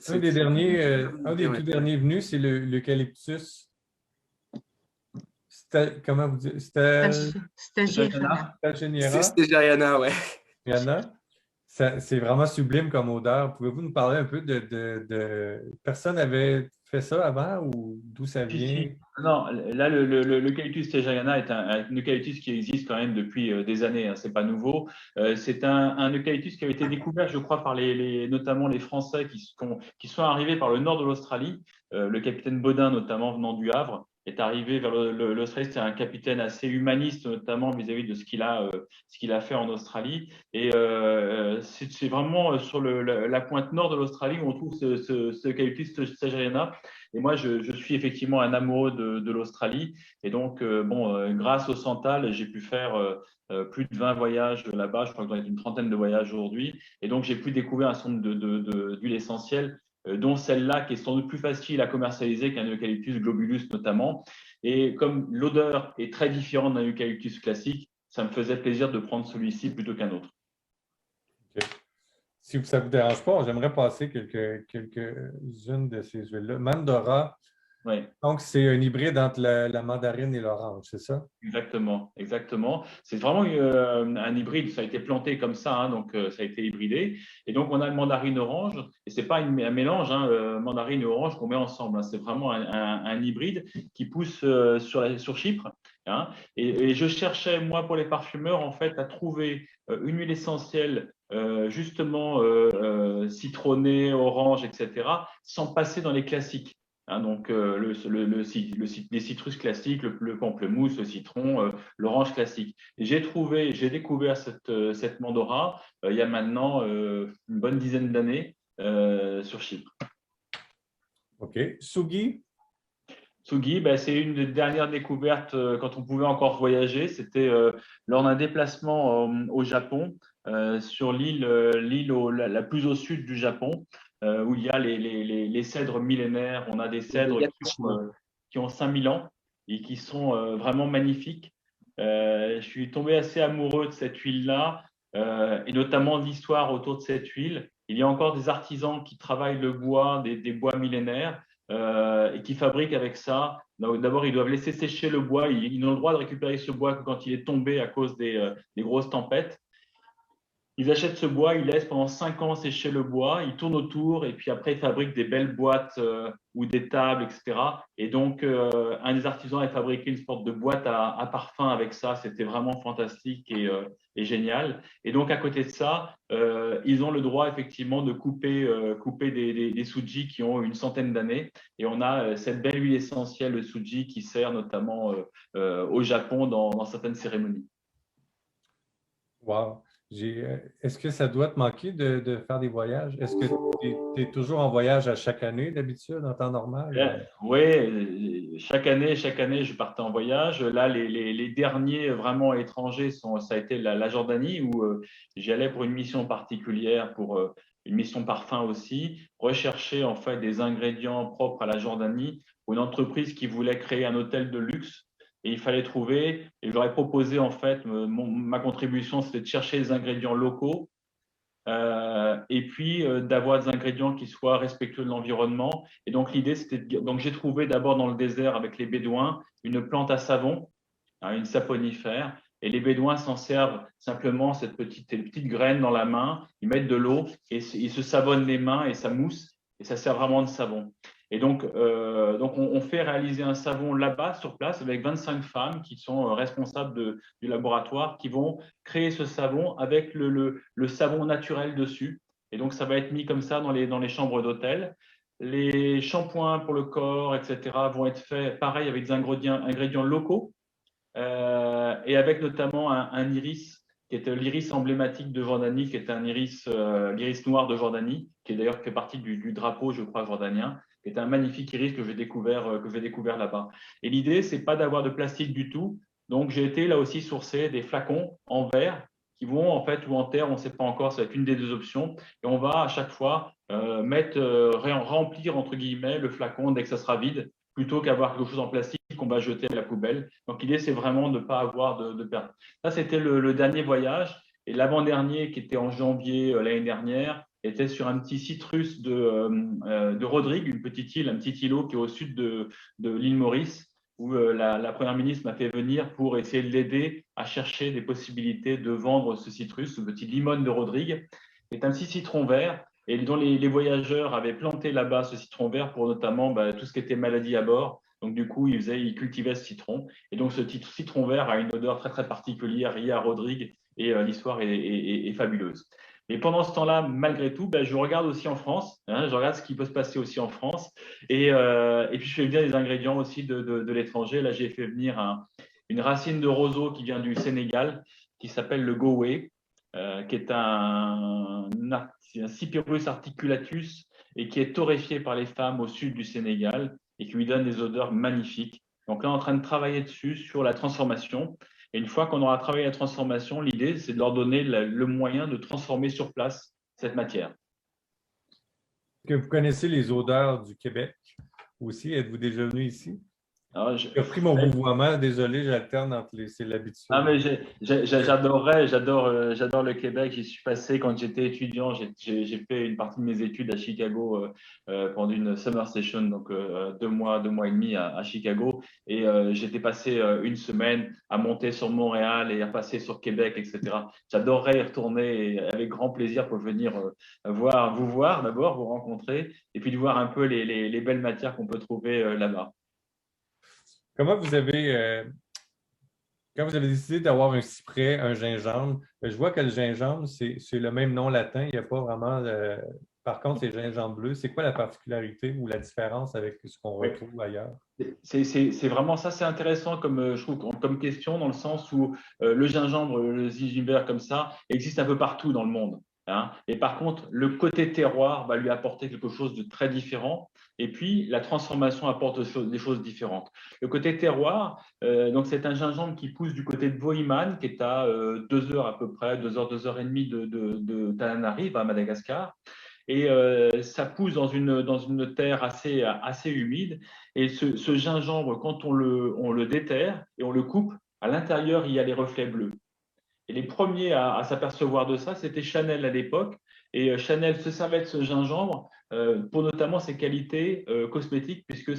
Speaker 1: Un des tout derniers venus, c'est l'eucalyptus. Comment vous dites?
Speaker 4: Stageriana.
Speaker 2: C'est Stageriana, ouais.
Speaker 1: C'est vraiment sublime comme odeur. Pouvez-vous nous parler un peu de... Personne n'avait fait ça avant ou d'où ça vient?
Speaker 3: Non, là, l'eucalyptus stageriana est un eucalyptus qui existe quand même depuis des années, hein, c'est pas nouveau. C'est un eucalyptus qui a été découvert, je crois, par notamment les Français qui sont arrivés par le nord de l'Australie. Le capitaine Baudin, notamment venant du Havre, est arrivé vers l'Australie. C'était un capitaine assez humaniste, notamment vis-à-vis de ce qu'il a fait en Australie. Et c'est vraiment sur la pointe nord de l'Australie où on trouve ce eucalyptus stageriana. Et moi, je suis effectivement un amoureux de l'Australie. Et donc, grâce au Santal, j'ai pu faire plus de 20 voyages là-bas. Je crois que j'en ai une trentaine de voyages aujourd'hui. Et donc, j'ai pu découvrir un certain nombre d'huiles essentielles, dont celle-là qui est sans doute plus facile à commercialiser qu'un eucalyptus globulus notamment. Et comme l'odeur est très différente d'un eucalyptus classique, ça me faisait plaisir de prendre celui-ci plutôt qu'un autre.
Speaker 1: Okay. Si ça ne vous dérange pas, j'aimerais passer quelques-unes de ces huiles-là. Mandora, donc c'est un hybride entre la mandarine et l'orange, c'est ça?
Speaker 3: Exactement. C'est vraiment un hybride, ça a été planté comme ça, hein, donc ça a été hybridé. Et donc on a le mandarine orange, et ce n'est pas un mélange, hein, mandarine et orange qu'on met ensemble, hein, c'est vraiment un hybride qui pousse sur Chypre. Hein, et je cherchais, moi, pour les parfumeurs, en fait, à trouver une huile essentielle justement citronnée, orange, etc., sans passer dans les classiques. Hein, donc, les citrus classiques, le pamplemousse, le citron, l'orange classique. J'ai découvert cette Mandora il y a maintenant une bonne dizaine d'années sur Chypre.
Speaker 1: OK. Sugi?
Speaker 3: Tsugi, c'est une des dernières découvertes quand on pouvait encore voyager. C'était lors d'un déplacement au Japon, sur la plus au sud du Japon, où il y a les cèdres millénaires. On a des cèdres qui ont 5000 ans et qui sont vraiment magnifiques. Je suis tombé assez amoureux de cette huile-là, et notamment de l'histoire autour de cette huile. Il y a encore des artisans qui travaillent le bois, des bois millénaires, et qui fabriquent avec ça. D'abord, ils doivent laisser sécher le bois. Ils n'ont le droit de récupérer ce bois que quand il est tombé à cause des grosses tempêtes. Ils achètent ce bois, ils laissent pendant 5 ans sécher le bois, ils tournent autour et puis après ils fabriquent des belles boîtes ou des tables, etc. Et donc, un des artisans a fabriqué une sorte de boîte à parfum avec ça. C'était vraiment fantastique et génial. Et donc, à côté de ça, ils ont le droit effectivement de couper des suji qui ont une centaine d'années. Et on a cette belle huile essentielle de suji qui sert notamment au Japon dans certaines cérémonies.
Speaker 1: Wow. Est-ce que ça doit te manquer de faire des voyages? Est-ce que tu es toujours en voyage à chaque année d'habitude, en temps normal?
Speaker 3: Oui, chaque année, je partais en voyage. Là, les derniers vraiment étrangers, ça a été la Jordanie, où j'y allais pour une mission particulière, pour une mission parfum aussi, rechercher en fait des ingrédients propres à la Jordanie pour une entreprise qui voulait créer un hôtel de luxe. Et il fallait trouver, et j'aurais proposé en fait, ma contribution, c'était de chercher des ingrédients locaux, et puis d'avoir des ingrédients qui soient respectueux de l'environnement. Et donc l'idée, donc j'ai trouvé d'abord dans le désert avec les Bédouins une plante à savon, une saponifère, et les Bédouins s'en servent simplement cette petite graine dans la main, ils mettent de l'eau et ils se savonnent les mains et ça mousse, et ça sert vraiment de savon. Et donc on fait réaliser un savon là-bas, sur place, avec 25 femmes qui sont responsables du laboratoire, qui vont créer ce savon avec le savon naturel dessus. Et donc, ça va être mis comme ça dans les chambres d'hôtel. Les shampoings pour le corps, etc., vont être faits pareil avec des ingrédients locaux, et avec notamment un iris qui est l'iris emblématique de Jordanie, qui est l'iris noir de Jordanie, qui est d'ailleurs fait partie du drapeau, je crois, jordanien, qui est un magnifique iris que j'ai découvert là-bas. Et l'idée, c'est pas d'avoir de plastique du tout. Donc, j'ai été là aussi sourcer des flacons en verre qui vont en fait, ou en terre, on ne sait pas encore, ça va être une des deux options. Et on va à chaque fois remplir entre guillemets le flacon dès que ça sera vide, plutôt qu'avoir quelque chose en plastique qu'on va jeter à la poubelle. Donc, l'idée, c'est vraiment de ne pas avoir de perte. Ça, c'était le dernier voyage. Et l'avant-dernier, qui était en janvier l'année dernière, était sur un petit site russe de Rodrigue, une petite île, un petit îlot qui est au sud de l'île Maurice, où la Première ministre m'a fait venir pour essayer de l'aider à chercher des possibilités de vendre ce citrus, ce petit limone de Rodrigue, qui est un petit citron vert, et dont les voyageurs avaient planté là-bas ce citron vert pour notamment tout ce qui était maladie à bord. Donc, du coup, ils cultivaient ce citron. Et donc, ce citron vert a une odeur très, très particulière liée à Rodrigue, et l'histoire est fabuleuse. Mais pendant ce temps-là, malgré tout, je regarde aussi en France, je regarde ce qui peut se passer aussi en France, et puis je fais venir des ingrédients aussi de l'étranger. Là, j'ai fait venir une racine de roseau qui vient du Sénégal, qui s'appelle le Gowé, qui est un Cyperus articulatus, et qui est torréfié par les femmes au sud du Sénégal, et qui lui donne des odeurs magnifiques. Donc là, on est en train de travailler dessus, sur la transformation. Et une fois qu'on aura travaillé la transformation, l'idée, c'est de leur donner le moyen de transformer sur place cette matière.
Speaker 1: Est-ce que vous connaissez les odeurs du Québec aussi? Êtes-vous déjà venu ici? J'ai pris mon vouvoiement, désolé, j'alterne entre c'est l'habitude.
Speaker 3: Ah, mais j'adore le Québec. J'y suis passé quand j'étais étudiant. J'ai fait une partie de mes études à Chicago pendant une summer session, donc 2 mois et demi à Chicago. Et j'étais passé une semaine à monter sur Montréal et à passer sur Québec, etc. J'adorerais y retourner avec grand plaisir pour venir vous voir d'abord, vous rencontrer, et puis de voir un peu les belles matières qu'on peut trouver là-bas.
Speaker 1: Quand vous avez décidé d'avoir un cyprès, un gingembre, je vois que le gingembre, c'est le même nom latin, il n'y a pas vraiment… Par contre, c'est gingembre bleu. C'est quoi la particularité ou la différence avec ce qu'on retrouve ailleurs?
Speaker 3: C'est vraiment ça, c'est intéressant je trouve, comme question, dans le sens où le gingembre, le gingembre comme ça, existe un peu partout dans le monde. hein. Et par contre, le côté terroir va lui apporter quelque chose de très différent. Et puis, la transformation apporte des choses différentes. Le côté terroir, donc c'est un gingembre qui pousse du côté de Bohemane, qui est à 2 heures à peu près, 2 heures et demie de Tananarive, à Madagascar. Et ça pousse dans une terre assez humide. Et ce gingembre, quand on le déterre et on le coupe, à l'intérieur, il y a les reflets bleus. Et les premiers à s'apercevoir de ça, c'était Chanel à l'époque. Et Chanel se servait de ce gingembre pour notamment ses qualités cosmétiques, puisque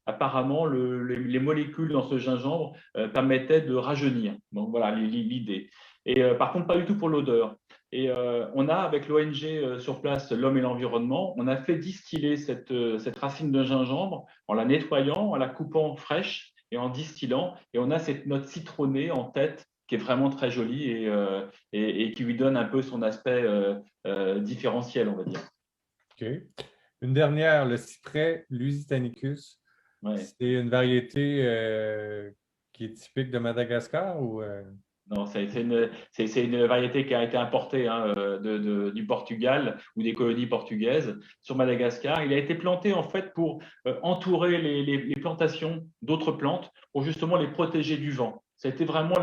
Speaker 3: apparemment les molécules dans ce gingembre permettaient de rajeunir. Donc voilà l'idée. Et par contre, pas du tout pour l'odeur. Et on a, avec l'ONG sur place, l'homme et l'environnement, on a fait distiller cette racine de gingembre en la nettoyant, en la coupant fraîche et en distillant. Et on a cette note citronnée en tête qui est vraiment très jolie et qui lui donne un peu son aspect différentiel, on va dire.
Speaker 1: OK. Une dernière, le cyprès Lusitanicus.
Speaker 3: Ouais.
Speaker 1: C'est une variété qui est typique de Madagascar ou
Speaker 3: Non, c'est une variété qui a été importée du Portugal ou des colonies portugaises sur Madagascar. Il a été planté en fait pour entourer les plantations d'autres plantes pour justement les protéger du vent. C'était vraiment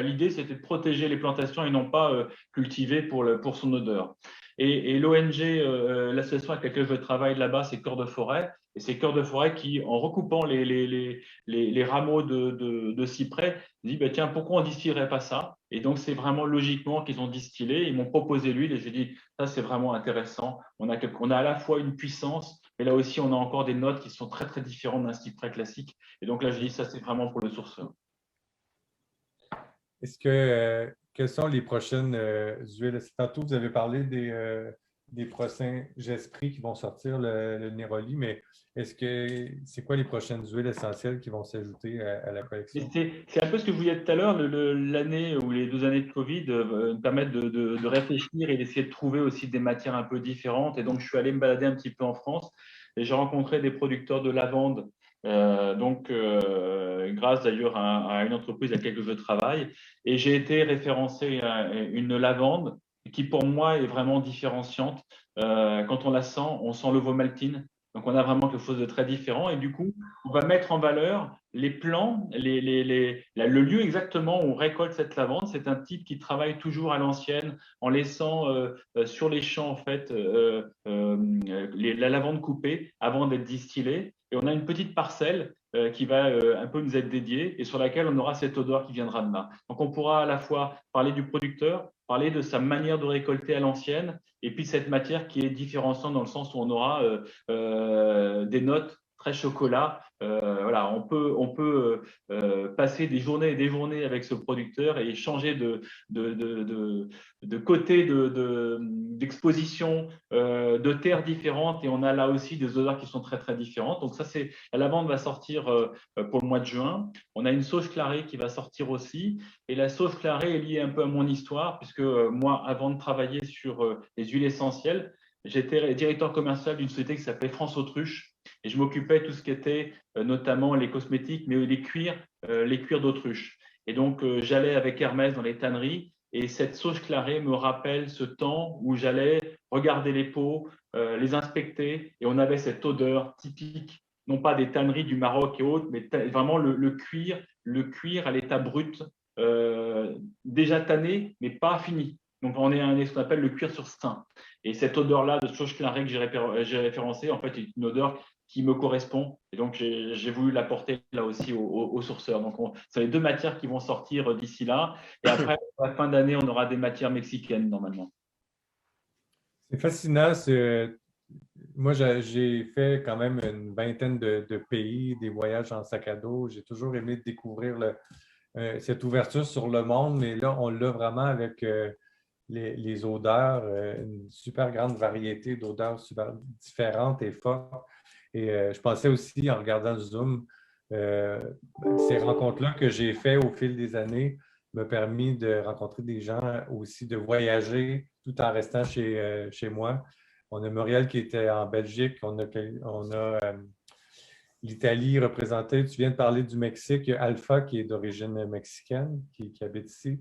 Speaker 3: l'idée, c'était de protéger les plantations et non pas cultiver pour son odeur. Et l'ONG, l'association avec laquelle je travaille là-bas, c'est Cœur de Forêt. Et c'est Cœur de Forêt qui, en recoupant les rameaux de cyprès, dit bah, tiens, pourquoi on ne distillerait pas ça? Et donc, c'est vraiment logiquement qu'ils ont distillé. Ils m'ont proposé l'huile et j'ai dit ça, c'est vraiment intéressant. On a à la fois une puissance, mais là aussi, on a encore des notes qui sont très, très différentes d'un cyprès classique. Et donc là, je dis ça, c'est vraiment pour le sourceur.
Speaker 1: est-ce que quelles sont les prochaines huiles? Tantôt, vous avez parlé des prochains esprits qui vont sortir, le Néroli, mais c'est quoi les prochaines huiles essentielles qui vont s'ajouter à la collection?
Speaker 3: C'est un peu ce que je vous disais tout à l'heure, l'année ou les 2 années de Covid nous permettent de réfléchir et d'essayer de trouver aussi des matières un peu différentes. Et donc, je suis allé me balader un petit peu en France et j'ai rencontré des producteurs de lavande. Grâce d'ailleurs à une entreprise à laquelle je travaille. Et j'ai été référencé à une lavande qui, pour moi, est vraiment différenciante. Quand on la sent, on sent l'ovomaltine. Donc, on a vraiment quelque chose de très différent. Et du coup, on va mettre en valeur les plants, le lieu exactement où on récolte cette lavande. C'est un type qui travaille toujours à l'ancienne en laissant sur les champs en fait la lavande coupée avant d'être distillée. Et on a une petite parcelle qui va un peu nous être dédiée et sur laquelle on aura cette odeur qui viendra de là. Donc on pourra à la fois parler du producteur, parler de sa manière de récolter à l'ancienne et puis cette matière qui est différenciante dans le sens où on aura des notes très chocolat. Voilà, on peut passer des journées et des journées avec ce producteur et changer de côté d'exposition, de terres différentes et on a là aussi des odeurs qui sont très très différentes. Donc ça, la lavande va sortir pour le mois de juin. On a une sauge clarée qui va sortir aussi et la sauge clarée est liée un peu à mon histoire puisque moi, avant de travailler sur les huiles essentielles, j'étais directeur commercial d'une société qui s'appelait France Autruche et je m'occupais de tout ce qui était notamment les cosmétiques, mais les cuirs d'autruche. Et donc, j'allais avec Hermès dans les tanneries et cette sauge clarée me rappelle ce temps où j'allais regarder les pots, les inspecter et on avait cette odeur typique, non pas des tanneries du Maroc et autres, mais vraiment le cuir à l'état brut, déjà tanné, mais pas fini. Donc, on est ce qu'on appelle le cuir sur sein. Et cette odeur-là de sauge clarée que j'ai référencée, en fait, est une odeur qui me correspond. Et donc, j'ai voulu l'apporter là aussi aux sourceurs. Donc, c'est les 2 matières qui vont sortir d'ici là. Et après, à la fin d'année, on aura des matières mexicaines normalement.
Speaker 1: C'est fascinant. Moi, j'ai fait quand même une vingtaine de pays, des voyages en sac à dos. J'ai toujours aimé découvrir cette ouverture sur le monde, mais là, on l'a vraiment avec les odeurs, une super grande variété d'odeurs super différentes et fortes. Et je pensais aussi, en regardant le Zoom, ces rencontres-là que j'ai faites au fil des années m'ont permis de rencontrer des gens aussi, de voyager tout en restant chez moi. On a Muriel qui était en Belgique, on a l'Italie représentée. Tu viens de parler du Mexique. Il y a Alpha qui est d'origine mexicaine, qui habite ici.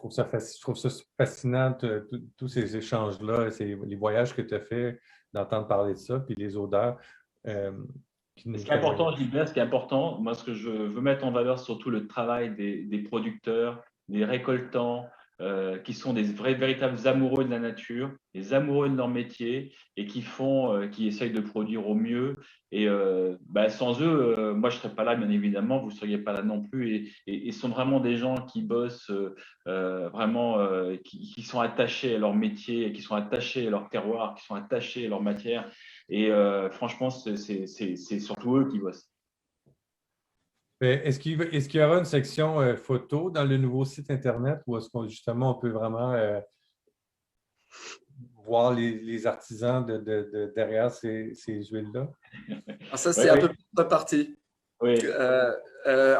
Speaker 1: je trouve ça fascinant, tous ces échanges-là, les voyages que tu as fait, d'entendre parler de ça, puis les odeurs.
Speaker 3: Ce qui est important, Gilbert, ce qui est important, moi, ce que je veux mettre en valeur, surtout le travail des producteurs, des récoltants, qui sont des véritables amoureux de la nature, des amoureux de leur métier et qui essayent de produire au mieux. Et sans eux, moi, je ne serais pas là, bien évidemment, vous ne seriez pas là non plus. Et ce sont vraiment des gens qui bossent vraiment, qui sont attachés à leur métier, qui sont attachés à leur terroir, qui sont attachés à leur matière. Et franchement, c'est surtout eux qui bossent.
Speaker 1: Est-ce qu'il y aura une section photo dans le nouveau site Internet ou est-ce qu'on justement on peut vraiment voir les artisans derrière ces huiles-là?
Speaker 2: Ça, c'est un peu notre partie.
Speaker 3: Oui.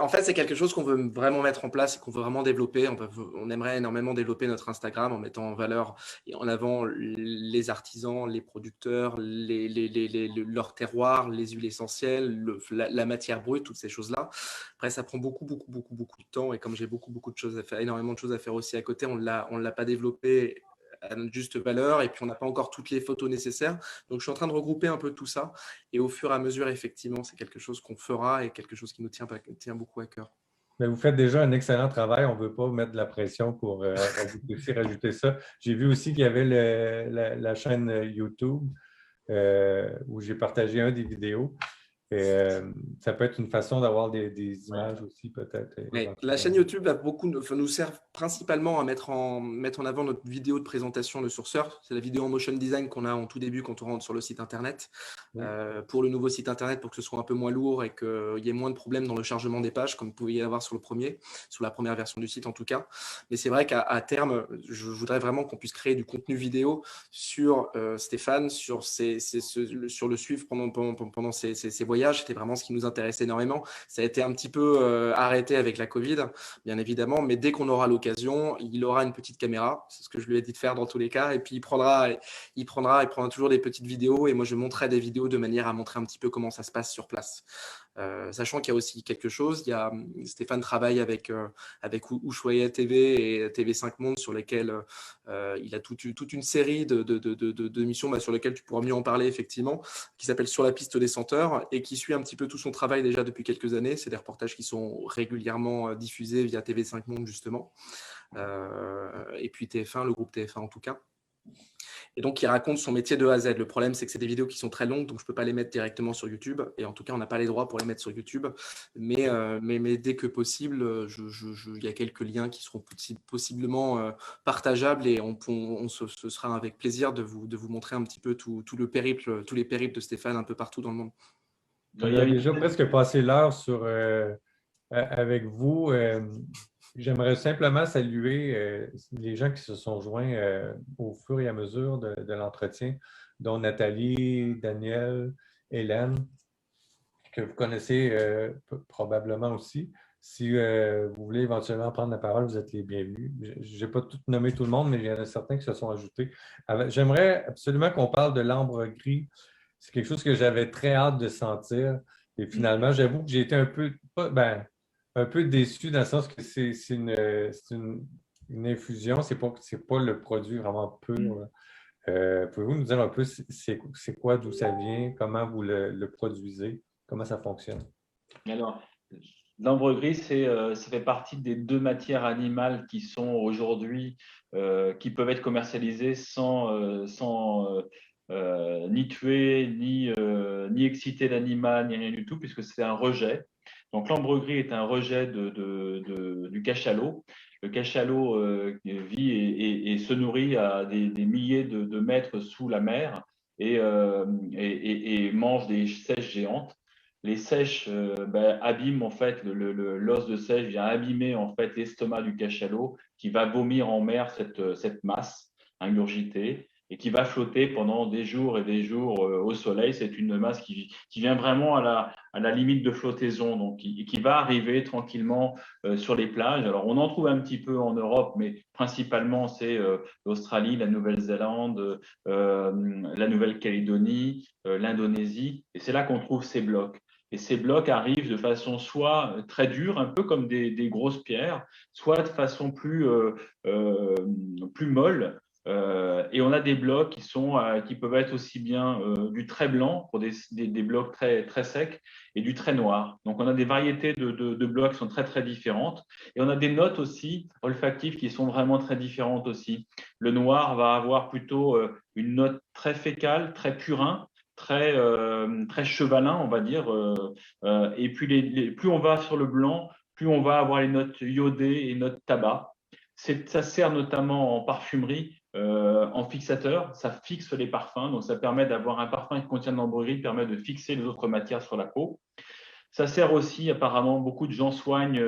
Speaker 2: En fait, c'est quelque chose qu'on veut vraiment mettre en place et qu'on veut vraiment développer. On aimerait énormément développer notre Instagram en mettant en valeur et en avant les artisans, les producteurs, leur terroir, les huiles essentielles, la matière brute, toutes ces choses-là. Après, ça prend beaucoup de temps et comme j'ai beaucoup de choses à faire, énormément de choses à faire aussi à côté, on l'a pas développé à notre juste valeur et puis on n'a pas encore toutes les photos nécessaires. Donc, je suis en train de regrouper un peu tout ça et au fur et à mesure, effectivement, c'est quelque chose qu'on fera et quelque chose qui nous tient beaucoup à cœur.
Speaker 1: Mais vous faites déjà un excellent travail. On ne veut pas mettre de la pression pour rajouter ça. J'ai vu aussi qu'il y avait la chaîne YouTube où j'ai partagé des vidéos. Et, ça peut être une façon d'avoir des images aussi, peut-être.
Speaker 2: La chaîne YouTube nous sert principalement à mettre en avant notre vidéo de présentation de Sourceur. C'est la vidéo en motion design qu'on a en tout début quand on rentre sur le site Internet. Oui. Pour le nouveau site Internet, pour que ce soit un peu moins lourd et qu'il y ait moins de problèmes dans le chargement des pages, comme vous pouvez y avoir sur la première version du site en tout cas. Mais c'est vrai qu'à terme, je voudrais vraiment qu'on puisse créer du contenu vidéo sur Stéphane, sur le suivre pendant ses voyages. C'était vraiment ce qui nous intéressait énormément. Ça a été un petit peu arrêté avec la Covid, bien évidemment, mais dès qu'on aura l'occasion, il aura une petite caméra. C'est ce que je lui ai dit de faire dans tous les cas. Et puis, il prendra toujours des petites vidéos et moi, je montrerai des vidéos de manière à montrer un petit peu comment ça se passe sur place. Sachant qu'il y a aussi quelque chose, Stéphane travaille avec Ushuaïa TV et TV5 Monde sur lesquels il a toute une série de missions sur lesquelles tu pourras mieux en parler effectivement, qui s'appelle Sur la piste des senteurs et qui suit un petit peu tout son travail déjà depuis quelques années. C'est des reportages qui sont régulièrement diffusés via TV5 Monde justement et puis TF1, le groupe TF1 en tout cas. Et donc, il raconte son métier de A à Z. Le problème, c'est que c'est des vidéos qui sont très longues, donc je ne peux pas les mettre directement sur YouTube. Et en tout cas, on n'a pas les droits pour les mettre sur YouTube. Mais dès que possible, il y a quelques liens qui seront possiblement partageables et ce sera avec plaisir de vous montrer un petit peu tous les périples de Stéphane un peu partout dans le monde.
Speaker 1: On a déjà presque passé l'heure avec vous. J'aimerais simplement saluer les gens qui se sont joints au fur et à mesure de l'entretien, dont Nathalie, Daniel, Hélène, que vous connaissez probablement aussi. Si vous voulez éventuellement prendre la parole, vous êtes les bienvenus. Je n'ai pas tout nommé tout le monde, mais il y en a certains qui se sont ajoutés. J'aimerais absolument qu'on parle de l'ambre gris. C'est quelque chose que j'avais très hâte de sentir. Et finalement, j'avoue que j'ai été un peu déçu dans le sens que c'est une infusion, c'est pas le produit vraiment pur. Pouvez-vous nous dire un peu c'est quoi, d'où ça vient, comment vous le produisez, comment ça fonctionne?
Speaker 3: Alors, l'ambre gris, ça fait partie des 2 matières animales qui sont aujourd'hui, qui peuvent être commercialisées sans ni tuer, ni exciter l'animal, ni rien du tout, puisque c'est un rejet. Donc, l'ambre gris est un rejet du cachalot. Le cachalot vit et se nourrit à des milliers de mètres sous la mer et mange des seiches géantes. Les seiches abîment en fait l'os de seiche vient abîmer en fait l'estomac du cachalot qui va vomir en mer cette masse ingurgitée et qui va flotter pendant des jours et des jours au soleil. C'est une masse qui vient vraiment à la limite de flottaison, donc qui va arriver tranquillement sur les plages. Alors, on en trouve un petit peu en Europe, mais principalement, c'est l'Australie, la Nouvelle-Zélande, la Nouvelle-Calédonie, l'Indonésie. Et c'est là qu'on trouve ces blocs. Et ces blocs arrivent de façon soit très dure, un peu comme des grosses pierres, soit de façon plus molle. Et on a des blocs qui peuvent être aussi bien du très blanc pour des blocs très, très secs et du très noir. Donc, on a des variétés de blocs qui sont très, très différentes. Et on a des notes aussi olfactives qui sont vraiment très différentes aussi. Le noir va avoir plutôt une note très fécale, très purin, très chevalin, on va dire. Et puis, plus on va sur le blanc, plus on va avoir les notes iodées et notes tabac. Ça sert notamment en parfumerie, en fixateur. Ça fixe les parfums, donc ça permet d'avoir un parfum qui contient de l'ambre-gris, permet de fixer les autres matières sur la peau. Ça sert aussi, apparemment, beaucoup de gens soignent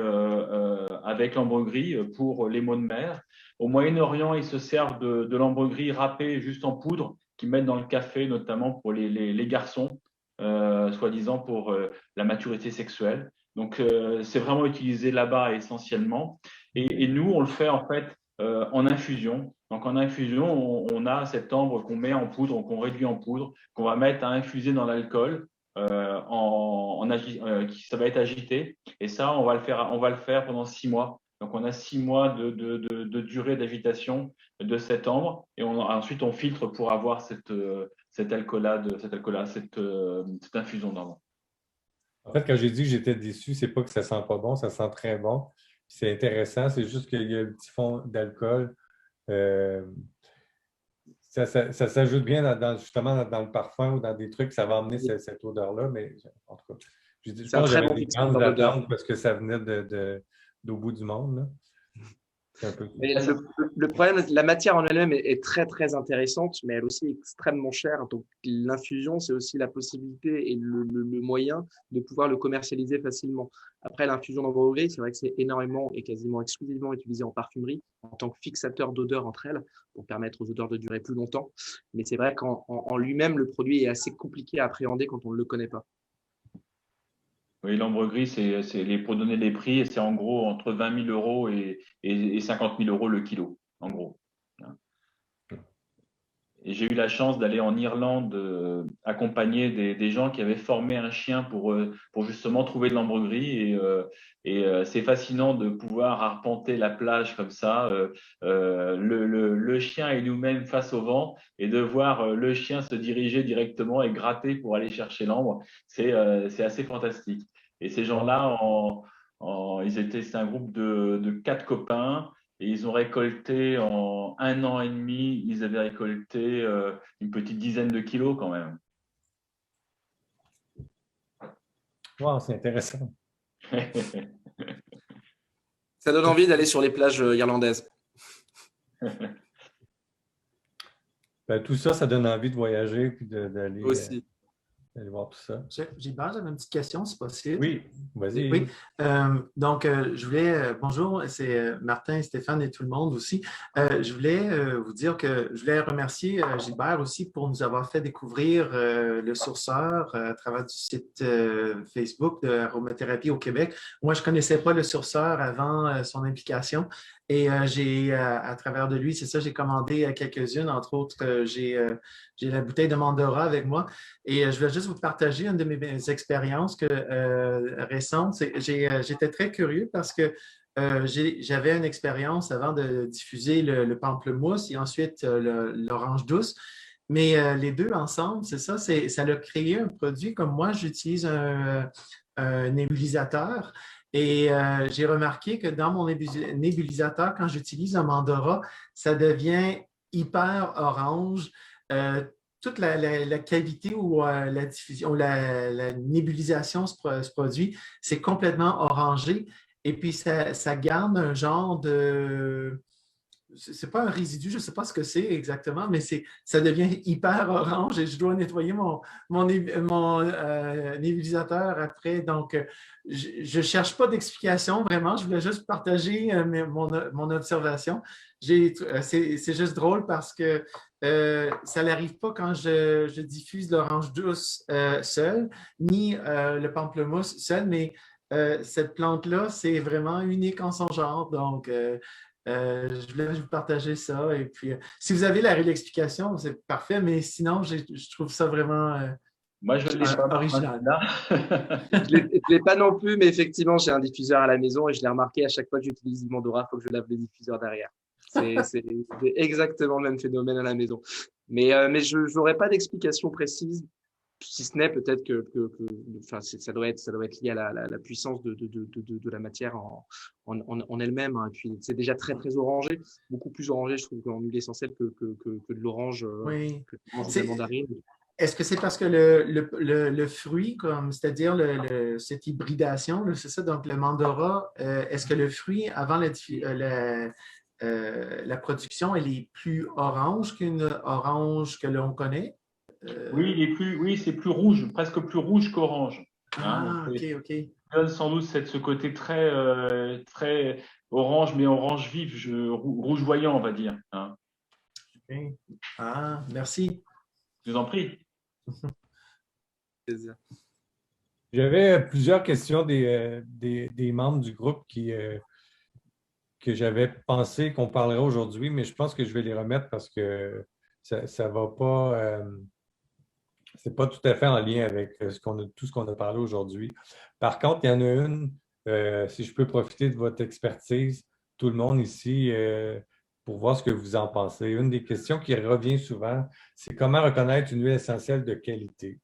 Speaker 3: avec l'ambre-gris pour les maux de mer. Au Moyen-Orient, ils se servent de l'ambre-gris râpé juste en poudre, qu'ils mettent dans le café, notamment pour les garçons, soi-disant pour la maturité sexuelle. Donc, c'est vraiment utilisé là-bas essentiellement. Et nous, on le fait en fait en infusion. Donc, en infusion, on a cette ambre qu'on met en poudre, qu'on réduit en poudre, qu'on va mettre à infuser dans l'alcool. Ça va être agité, et ça on va le faire pendant 6 mois. Donc on a 6 mois de durée d'agitation de cette ambre, et ensuite on filtre pour avoir cette infusion d'ambre.
Speaker 1: En fait, quand j'ai dit que j'étais déçu, c'est pas que ça sent pas bon, ça sent très bon. C'est intéressant, c'est juste qu'il y a un petit fond d'alcool. Ça s'ajoute bien justement dans le parfum ou dans des trucs, ça va emmener cette odeur-là, mais en tout cas, je pense que j'avais des grandes attentes parce que ça venait d'au bout du monde, là. C'est un peu...
Speaker 2: Mais le problème, la matière en elle-même est très, très intéressante, mais elle aussi est extrêmement chère. Donc, l'infusion, c'est aussi la possibilité et le moyen de pouvoir le commercialiser facilement. Après, l'infusion d'ambre-gris, c'est vrai que c'est énormément et quasiment exclusivement utilisé en parfumerie en tant que fixateur d'odeur entre elles pour permettre aux odeurs de durer plus longtemps. Mais c'est vrai qu'en lui-même, le produit est assez compliqué à appréhender quand on ne le connaît pas.
Speaker 3: Oui, l'ambre-gris, pour donner les prix, c'est en gros entre 20 000 euros et 50 000 euros le kilo, en gros. Et j'ai eu la chance d'aller en Irlande accompagner des gens qui avaient formé un chien pour justement trouver de l'ambre-gris. Et c'est fascinant de pouvoir arpenter la plage comme ça, le chien et nous-mêmes face au vent, et de voir le chien se diriger directement et gratter pour aller chercher l'ambre. C'est assez fantastique. Et ces gens-là, c'était un groupe de 4 copains. Et ils ont récolté en 1 an et demi, ils avaient récolté une petite dizaine de kilos quand même.
Speaker 1: Wow, c'est intéressant.
Speaker 2: Ça donne envie d'aller sur les plages irlandaises.
Speaker 1: Ben, tout ça, ça donne envie de voyager puis d'aller voir tout ça.
Speaker 6: Gilbert, j'avais une petite question, si possible.
Speaker 1: Oui, vas-y.
Speaker 6: Oui. Donc, je voulais, bonjour, c'est Martin, Stéphane et tout le monde aussi. Je voulais vous dire que je voulais remercier Gilbert aussi pour nous avoir fait découvrir le sourceur à travers du site Facebook de Aromathérapie au Québec. Moi, je ne connaissais pas le sourceur avant son implication. Et j'ai, à travers de lui, c'est ça, j'ai commandé quelques-unes. Entre autres, j'ai la bouteille de Mandora avec moi. Et je voulais juste vous partager une de mes expériences récentes. J'étais très curieux parce que j'avais une expérience avant de diffuser le pamplemousse et ensuite l'orange douce. Mais les deux ensemble, c'est ça, ça a créé un produit comme moi, j'utilise un nébulisateur. Et j'ai remarqué que dans mon nébulisateur, quand j'utilise un Mandora, ça devient hyper orange. Toute la cavité où la diffusion, la nébulisation se produit, c'est complètement orangé. Et puis, ça garde un genre de... C'est pas un résidu, je ne sais pas ce que c'est exactement, mais ça devient hyper orange et je dois nettoyer mon nébulisateur après. Donc, je ne cherche pas d'explication vraiment, je voulais juste partager mon observation. C'est juste drôle parce que ça n'arrive pas quand je diffuse l'orange douce seul, ni le pamplemousse seul, mais cette plante-là, c'est vraiment unique en son genre. Donc, je voulais vous partager ça. Et puis, si vous avez l'explication, c'est parfait, mais sinon, je trouve ça vraiment
Speaker 3: Moi, je ne l'ai pas.
Speaker 6: Original.
Speaker 2: Je ne l'ai pas non plus, mais effectivement, j'ai un diffuseur à la maison et je l'ai remarqué à chaque fois que j'utilise Mandora, il faut que je lave le diffuseur derrière. C'est exactement le même phénomène à la maison. Mais je n'aurais pas d'explication précise, si ce n'est peut-être enfin, ça doit être lié à la puissance de la matière en elle-même. Hein. Et puis, c'est déjà très, très orangé, beaucoup plus orangé, je trouve, en huile essentielle que de l'orange,
Speaker 6: Oui.
Speaker 2: que de la mandarine.
Speaker 6: Est-ce que c'est parce que le fruit, c'est-à-dire cette hybridation, c'est ça, donc le Mandora, est-ce que le fruit, avant la production, elle est plus orange qu'une orange que l'on connaît?
Speaker 3: Oui, c'est plus rouge, presque plus rouge qu'orange.
Speaker 6: Ah, ok.
Speaker 3: Il donne sans doute ce côté très, très orange, mais orange vif, rougeoyant, on va dire. Hein.
Speaker 6: Okay. Ah, merci.
Speaker 3: Je vous en prie.
Speaker 1: J'avais plusieurs questions des membres du groupe que j'avais pensé qu'on parlerait aujourd'hui, mais je pense que je vais les remettre parce que ça va pas. C'est pas tout à fait en lien avec tout ce qu'on a parlé aujourd'hui. Par contre, il y en a une, si je peux profiter de votre expertise, tout le monde ici, pour voir ce que vous en pensez. Une des questions qui revient souvent, c'est comment reconnaître une huile essentielle de qualité.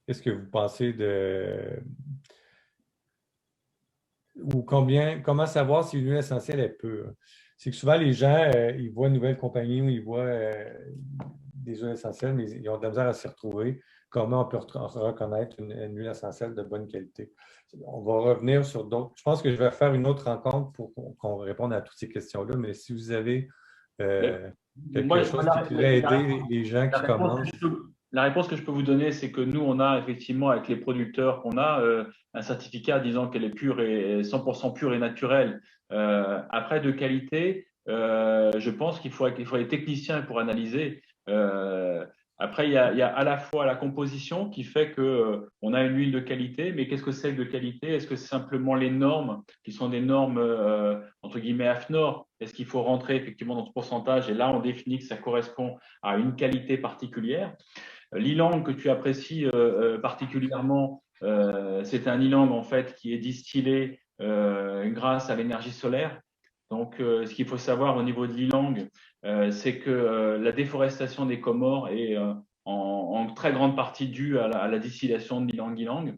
Speaker 1: Qu'est-ce que vous pensez de... Ou comment savoir si une huile essentielle est pure? C'est que souvent, les gens, ils voient une nouvelle compagnie ou ils voient des huiles essentielles, mais ils ont de la misère à s'y retrouver. Comment on peut reconnaître une huile essentielle de bonne qualité? On va revenir sur d'autres. Je pense que je vais faire une autre rencontre pour qu'on réponde à toutes ces questions-là, mais si vous avez quelque chose qui pourrait aider les gens qui commencent.
Speaker 3: La réponse que je peux vous donner, c'est que nous, on a effectivement, avec les producteurs qu'on a, un certificat disant qu'elle est pure et 100% pure et naturelle. Après, de qualité, je pense qu'il faut les techniciens pour analyser. Après, il y a à la fois la composition qui fait que on a une huile de qualité, mais qu'est-ce que c'est de qualité? Est-ce que c'est simplement les normes qui sont des normes entre guillemets AFNOR? Est-ce qu'il faut rentrer effectivement dans ce pourcentage? Et là, on définit que ça correspond à une qualité particulière. L'ilang que tu apprécies particulièrement, c'est un ilang en fait qui est distillé grâce à l'énergie solaire. Donc, ce qu'il faut savoir au niveau de l'ilang, c'est que la déforestation des Comores est en très grande partie due à la distillation de l'ilang-ilang.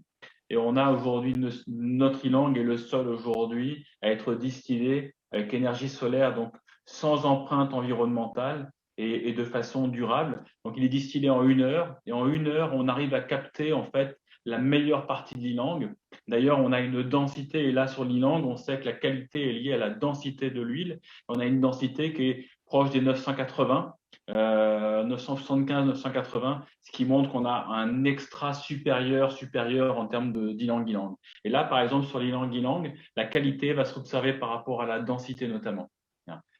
Speaker 3: Et on a aujourd'hui notre ilang est le seul aujourd'hui à être distillé avec énergie solaire, donc sans empreinte environnementale et de façon durable. Donc, il est distillé en 1 heure et en 1 heure, on arrive à capter en fait la meilleure partie de l'ilang. D'ailleurs, on a une densité, et là sur l'ilang, on sait que la qualité est liée à la densité de l'huile. On a une densité qui est proche des 980, 975, 980, ce qui montre qu'on a un extra supérieur en termes d'ilang-ilang. Et là, par exemple, sur l'ilang-ilang, la qualité va s'observer par rapport à la densité notamment.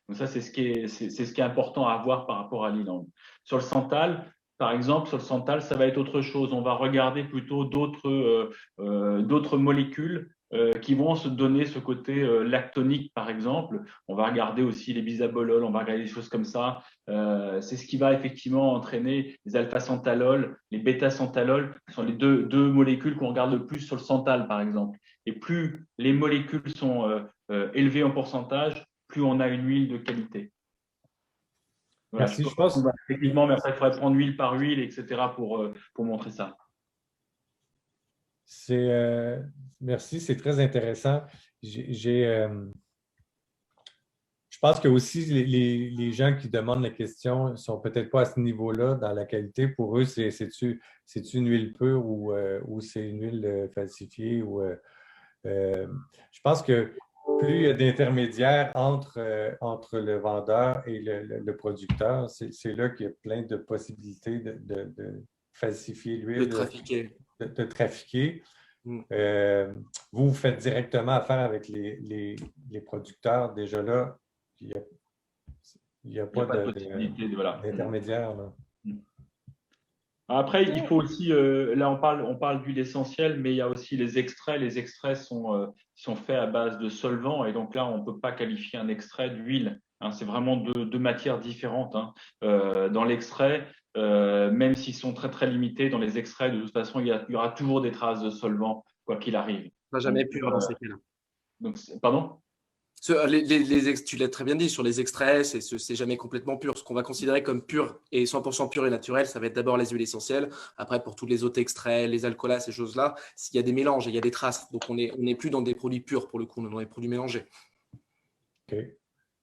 Speaker 3: Donc ça, c'est ce qui est important à voir par rapport à l'ilang. Sur le santal, par exemple, sur le santal, ça va être autre chose. On va regarder plutôt d'autres molécules qui vont se donner ce côté lactonique, par exemple. On va regarder aussi les bisabolols, on va regarder des choses comme ça. C'est ce qui va effectivement entraîner les alpha-santalols, les bêta-santalols, sont les deux molécules qu'on regarde le plus sur le santal, par exemple. Et plus les molécules sont élevées en pourcentage, plus on a une huile de qualité. Voilà,
Speaker 1: merci, je pense.
Speaker 3: Effectivement, mais après, il faudrait prendre huile par huile, etc. pour montrer ça.
Speaker 1: Merci, c'est très intéressant. Je pense que aussi les gens qui demandent la question ne sont peut-être pas à ce niveau-là dans la qualité. Pour eux, c'est-tu une huile pure ou c'est une huile falsifiée? Je pense que plus il y a d'intermédiaires entre le vendeur et le producteur, c'est là qu'il y a plein de possibilités de falsifier l'huile. De trafiquer. Vous faites directement affaire avec les producteurs. Déjà là, il n'y a pas d'intermédiaire.
Speaker 3: Après, il faut aussi, là on parle d'huile essentielle, mais il y a aussi les extraits. Les extraits sont faits à base de solvants et donc là, on ne peut pas qualifier un extrait d'huile. Hein, c'est vraiment deux matières différentes. Hein. Dans l'extrait, même s'ils sont très très limités dans les extraits. De toute façon, il y aura toujours des traces de solvant, quoi qu'il arrive.
Speaker 2: Pas jamais pur dans ces cas-là.
Speaker 3: Donc, pardon?
Speaker 2: Tu l'as très bien dit, sur les extraits, c'est jamais complètement pur. Ce qu'on va considérer comme pur et 100% pur et naturel, ça va être d'abord les huiles essentielles. Après, pour tous les autres extraits, les alcools, ces choses-là, il y a des mélanges, il y a des traces. Donc, on n'est plus dans des produits purs pour le coup, on est dans des produits mélangés.
Speaker 1: OK.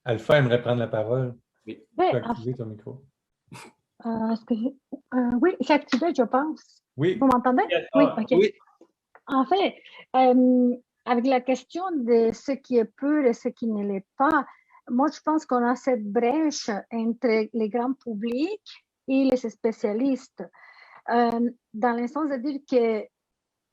Speaker 1: Alpha aimerait prendre la parole.
Speaker 2: Oui.
Speaker 1: Tu peux activer ton micro.
Speaker 7: Oui, j'ai activé, je pense.
Speaker 1: Oui.
Speaker 7: Vous m'entendez? Oui, ok.
Speaker 2: Oui.
Speaker 7: En fait, avec la question de ce qui est pur et ce qui ne l'est pas, moi, je pense qu'on a cette brèche entre les grands publics et les spécialistes, dans le sens de dire que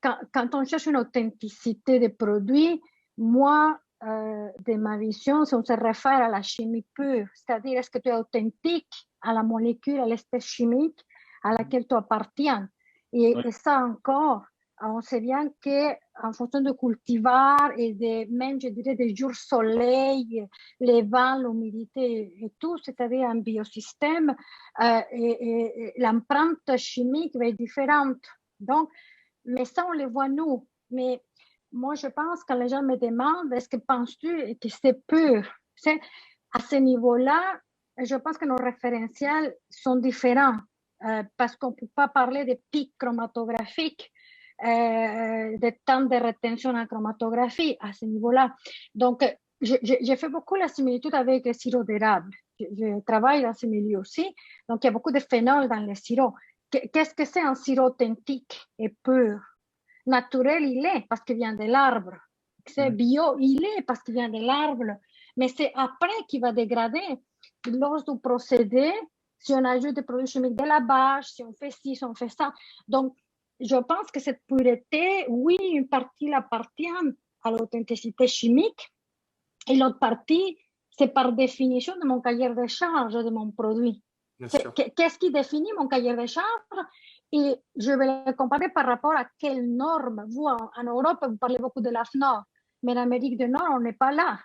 Speaker 7: quand on cherche une authenticité des produits, moi, de ma vision, si on se réfère à la chimie pure, c'est-à-dire est-ce que tu es authentique à la molécule, à l'espèce chimique à laquelle tu appartiens. Et ça encore, on sait bien qu'en fonction de cultivar et même, je dirais, des jours soleil, les vents, l'humidité et tout, c'est-à-dire un biosystème, et l'empreinte chimique va être différente. Donc, mais ça, on le voit nous. Mais moi, je pense que les gens me demandent, est-ce que penses-tu que c'est pur? À ce niveau-là, je pense que nos référentiels sont différents parce qu'on ne peut pas parler de pics chromatographiques, de temps de rétention en chromatographie à ce niveau-là. Donc, j'ai fait beaucoup la similitude avec le sirop d'érable. Je travaille dans ce milieu aussi. Donc, il y a beaucoup de phénols dans le sirop. Qu'est-ce que c'est un sirop authentique et pur? Naturel, il est parce qu'il vient de l'arbre. C'est bio, il est parce qu'il vient de l'arbre. Mais c'est après qu'il va dégrader. Lors du procédé, si on ajoute des produits chimiques de la bâche, si on fait ci, si on fait ça. Donc, je pense que cette pureté, oui, une partie appartient à l'authenticité chimique et l'autre partie, c'est par définition de mon cahier de charge de mon produit. Qu'est-ce qui définit mon cahier de charge? Et je vais le comparer par rapport à quelles normes. Vous, en Europe, vous parlez beaucoup de l'AFNOR, mais en Amérique du Nord, on n'est pas là.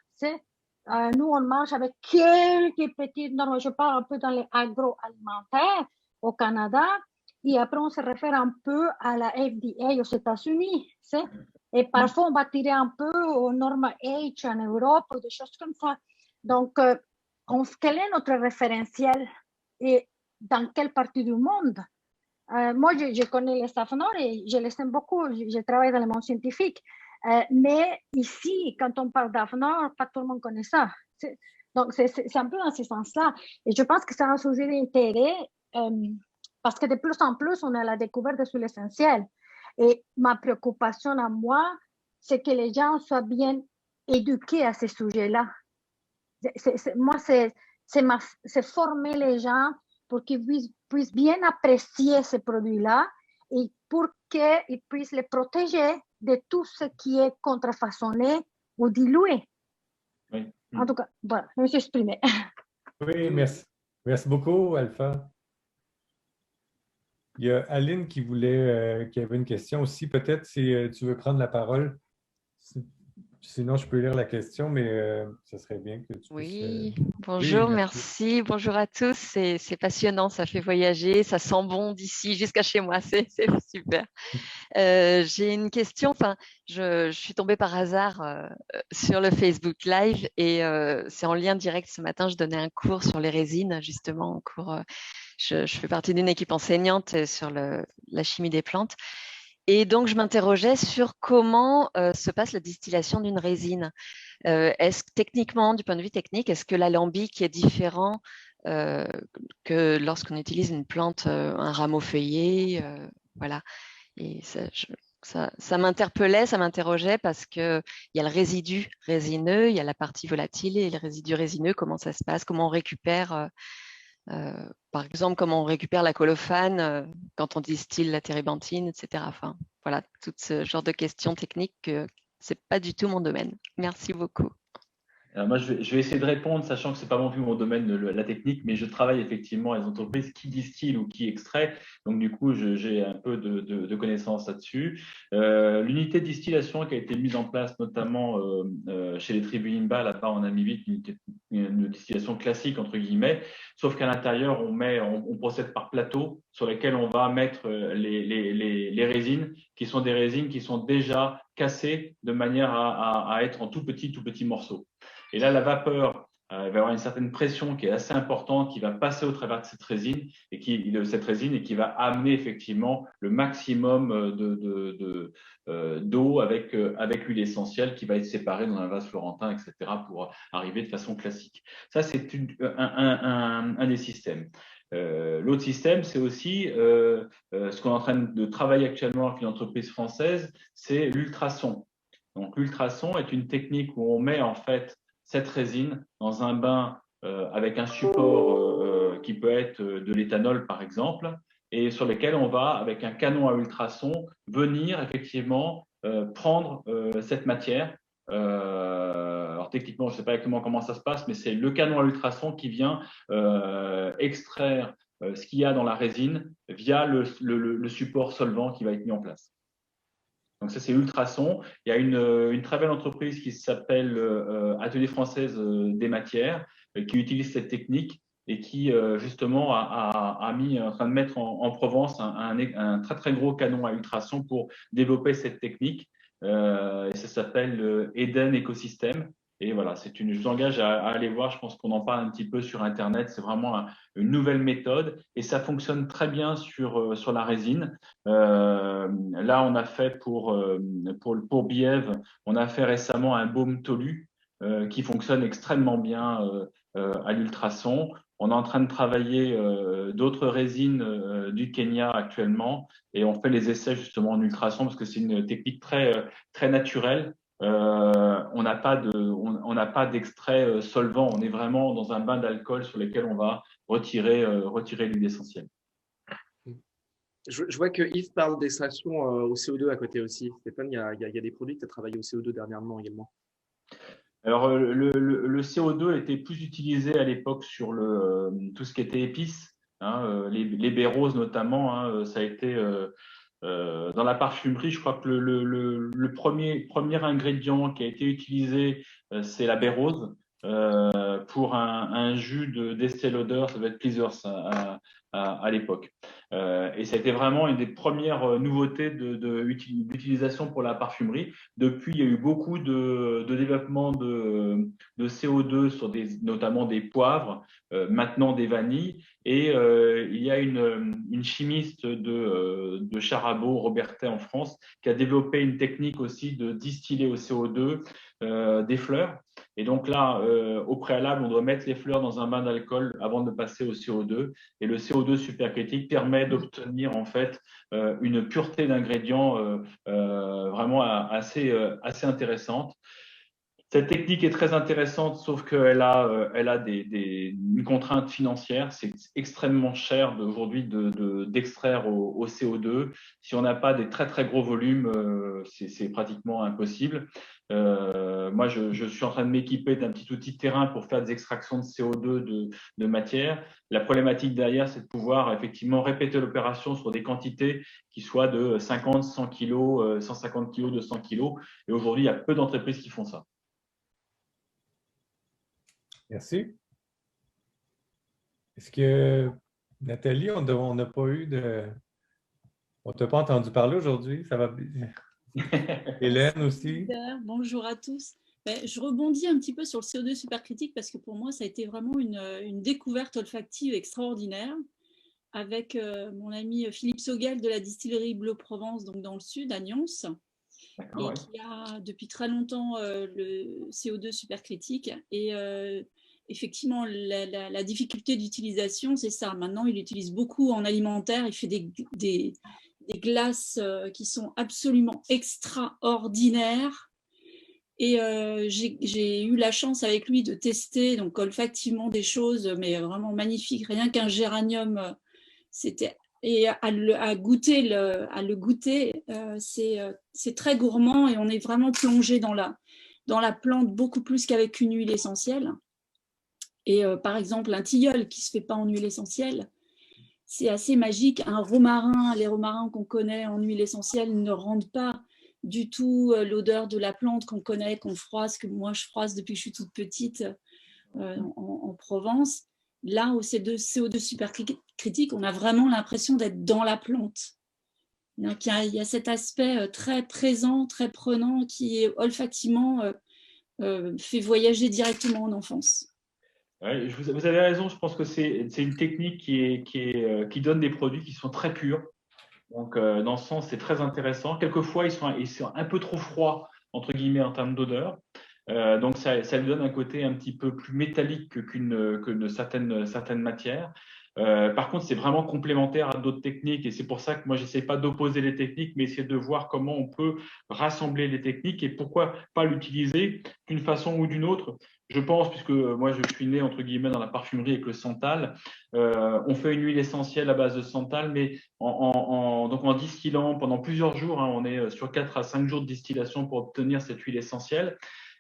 Speaker 7: Nous, on marche avec quelques petites normes. Je parle un peu dans les agroalimentaires au Canada, et après, on se réfère un peu à la FDA aux États-Unis. Et parfois, on va tirer un peu aux normes H en Europe, ou des choses comme ça. Donc, quel est notre référentiel et dans quelle partie du monde? Moi, je connais les AFNOR et je les aime beaucoup. Je travaille dans le monde scientifique. Mais ici, quand on parle d'AFNOR, pas tout le monde connaît ça. Donc, c'est un peu dans ce sens-là. Et je pense que c'est un sujet d'intérêt parce que de plus en plus, on est à la découverte de l'essentiel. Et ma préoccupation à moi, c'est que les gens soient bien éduqués à ces sujets-là. Moi, c'est former les gens pour qu'ils puissent bien apprécier ces produits-là et pour qu'ils puissent les protéger de tout ce qui est contrefaçonné ou dilué.
Speaker 3: Oui.
Speaker 7: En tout cas, voilà, je me suis exprimée.
Speaker 1: Oui, merci. Merci beaucoup, Alpha. Il y a Aline qui avait une question aussi. Peut-être si tu veux prendre la parole. Sinon, je peux lire la question, mais ce serait bien que tu
Speaker 8: Oui,
Speaker 1: puisses…
Speaker 8: bonjour,
Speaker 1: Oui,
Speaker 8: merci. Bonjour à tous. C'est passionnant, ça fait voyager, ça sent bon d'ici jusqu'à chez moi, c'est super. J'ai une question, je suis tombée par hasard sur le Facebook Live et c'est en lien direct ce matin. Je donnais un cours sur les résines, justement, je fais partie d'une équipe enseignante sur la chimie des plantes. Et donc, je m'interrogeais sur comment se passe la distillation d'une résine. Est-ce techniquement, du point de vue technique, est-ce que l'alambic est différent que lorsqu'on utilise une plante, un rameau feuillé, voilà. Et ça m'interpellait, ça m'interrogeait parce qu'il y a le résidu résineux, il y a la partie volatile et le résidu résineux, comment ça se passe, comment on récupère, par exemple, comment on récupère la colophane quand on distille la térébenthine, etc. Enfin, voilà, tout ce genre de questions techniques, ce n'est pas du tout mon domaine. Merci beaucoup.
Speaker 3: Alors moi, je vais essayer de répondre, sachant que ce n'est pas non plus mon domaine, la technique, mais je travaille effectivement avec les entreprises qui distillent ou qui extraient. Donc, du coup, j'ai un peu de connaissances là-dessus. L'unité de distillation qui a été mise en place, notamment chez les tribus Imba, là-bas en Namibie, une une distillation classique, entre guillemets, sauf qu'à l'intérieur, on procède par plateau sur lesquels on va mettre les résines, qui sont des résines qui sont déjà cassées de manière à être en tout petits morceaux. Et là, la vapeur il va y avoir une certaine pression qui est assez importante qui va passer au travers de cette résine et qui va amener effectivement le maximum d'eau avec l'huile essentielle qui va être séparée dans un vase florentin, etc. pour arriver de façon classique. Ça, c'est un des systèmes. L'autre système, c'est aussi ce qu'on est en train de travailler actuellement avec une entreprise française, c'est l'ultrason. Donc, l'ultrason est une technique où on met en fait cette résine dans un bain avec un support qui peut être de l'éthanol par exemple, et sur lequel on va, avec un canon à ultrasons, venir effectivement prendre cette matière. Alors techniquement, je ne sais pas exactement comment ça se passe, mais c'est le canon à ultrasons qui vient extraire ce qu'il y a dans la résine via le support solvant qui va être mis en place. Donc ça, c'est ultrason. Il y a une très belle entreprise qui s'appelle Atelier Française des Matières qui utilise cette technique et qui justement a mis en train de mettre en Provence un très très gros canon à ultrasons pour développer cette technique. Et ça s'appelle Eden Ecosystem. Et voilà, je vous engage à aller voir. Je pense qu'on en parle un petit peu sur Internet. C'est vraiment une nouvelle méthode et ça fonctionne très bien sur la résine. Là, on a fait pour Bièvre, on a fait récemment un baume tolu qui fonctionne extrêmement bien à l'ultrason. On est en train de travailler d'autres résines du Kenya actuellement et on fait les essais justement en ultrason parce que c'est une technique très naturelle. On n'a pas d'extrait solvant. On est vraiment dans un bain d'alcool sur lequel on va retirer l'huile essentielle.
Speaker 2: Je vois que Yves parle d'extraction au CO2 à côté aussi. Stéphane, il y a des produits que tu as travaillé au CO2 dernièrement également.
Speaker 3: Alors, le CO2 était plus utilisé à l'époque sur tout ce qui était épices, hein, les béroses notamment. Hein, ça a été dans la parfumerie, je crois que le premier ingrédient qui a été utilisé, c'est la bérose. Pour un jus d'Estée Lauder, ça va être Pleasers à l'époque. Et ça a été vraiment une des premières nouveautés d'utilisation pour la parfumerie. Depuis, il y a eu beaucoup de développement de CO2 sur notamment des poivres, maintenant des vanilles. Et il y a une chimiste de Charabot, Robertet en France, qui a développé une technique aussi de distiller au CO2 des fleurs. Et donc là, au préalable, on doit mettre les fleurs dans un bain d'alcool avant de passer au CO2. Et le CO2 supercritique permet d'obtenir en fait une pureté d'ingrédients vraiment assez intéressante. Cette technique est très intéressante, sauf qu'elle a une contrainte financière. C'est extrêmement cher aujourd'hui d'extraire au CO2. Si on n'a pas des très, très gros volumes, c'est pratiquement impossible. Moi, je suis en train de m'équiper d'un petit outil de terrain pour faire des extractions de CO2 de matière. La problématique derrière, c'est de pouvoir effectivement répéter l'opération sur des quantités qui soient de 50, 100 kg, 150 kg, 200 kg. Et aujourd'hui, il y a peu d'entreprises qui font ça.
Speaker 1: Merci. Est-ce que, Nathalie, on n'a pas eu de... On ne t'a pas entendu parler aujourd'hui? Ça va bien? Hélène aussi?
Speaker 9: Bonjour à tous. Je rebondis un petit peu sur le CO2 supercritique parce que pour moi, ça a été vraiment une découverte olfactive extraordinaire avec mon ami Philippe Sauguel de la distillerie Bleu Provence, donc dans le sud, à Nyons, et qui a depuis très longtemps le CO2 supercritique. Et effectivement, la difficulté d'utilisation, c'est ça. Maintenant, il l'utilise beaucoup en alimentaire. Il fait des glaces qui sont absolument extraordinaires. Et j'ai eu la chance avec lui de tester donc olfactivement des choses, mais vraiment magnifiques. Rien qu'un géranium, c'était... Et à le goûter, c'est très gourmand et on est vraiment plongé dans la plante beaucoup plus qu'avec une huile essentielle. Et par exemple, un tilleul qui ne se fait pas en huile essentielle, c'est assez magique. Les romarins qu'on connaît en huile essentielle ne rendent pas du tout l'odeur de la plante qu'on connaît, qu'on froisse, que moi je froisse depuis que je suis toute petite. en Provence. Là, au CO2 supercritique, on a vraiment l'impression d'être dans la plante. Donc, il y a cet aspect très présent, très prenant, qui olfactivement fait voyager directement en enfance.
Speaker 3: Ouais, vous avez raison, je pense que c'est une technique qui donne des produits qui sont très purs. Donc, dans ce sens, c'est très intéressant. Quelquefois, ils sont un peu trop froids, entre guillemets, en termes d'odeur. Donc, ça lui donne un côté un petit peu plus métallique que de certaines matières. Par contre, c'est vraiment complémentaire à d'autres techniques et c'est pour ça que moi, j'essaie pas d'opposer les techniques, mais essayer de voir comment on peut rassembler les techniques et pourquoi pas l'utiliser d'une façon ou d'une autre. Je pense, puisque moi, je suis né, entre guillemets, dans la parfumerie avec le santal, on fait une huile essentielle à base de santal, mais donc en distillant pendant plusieurs jours, hein, on est sur 4 à 5 jours de distillation pour obtenir cette huile essentielle.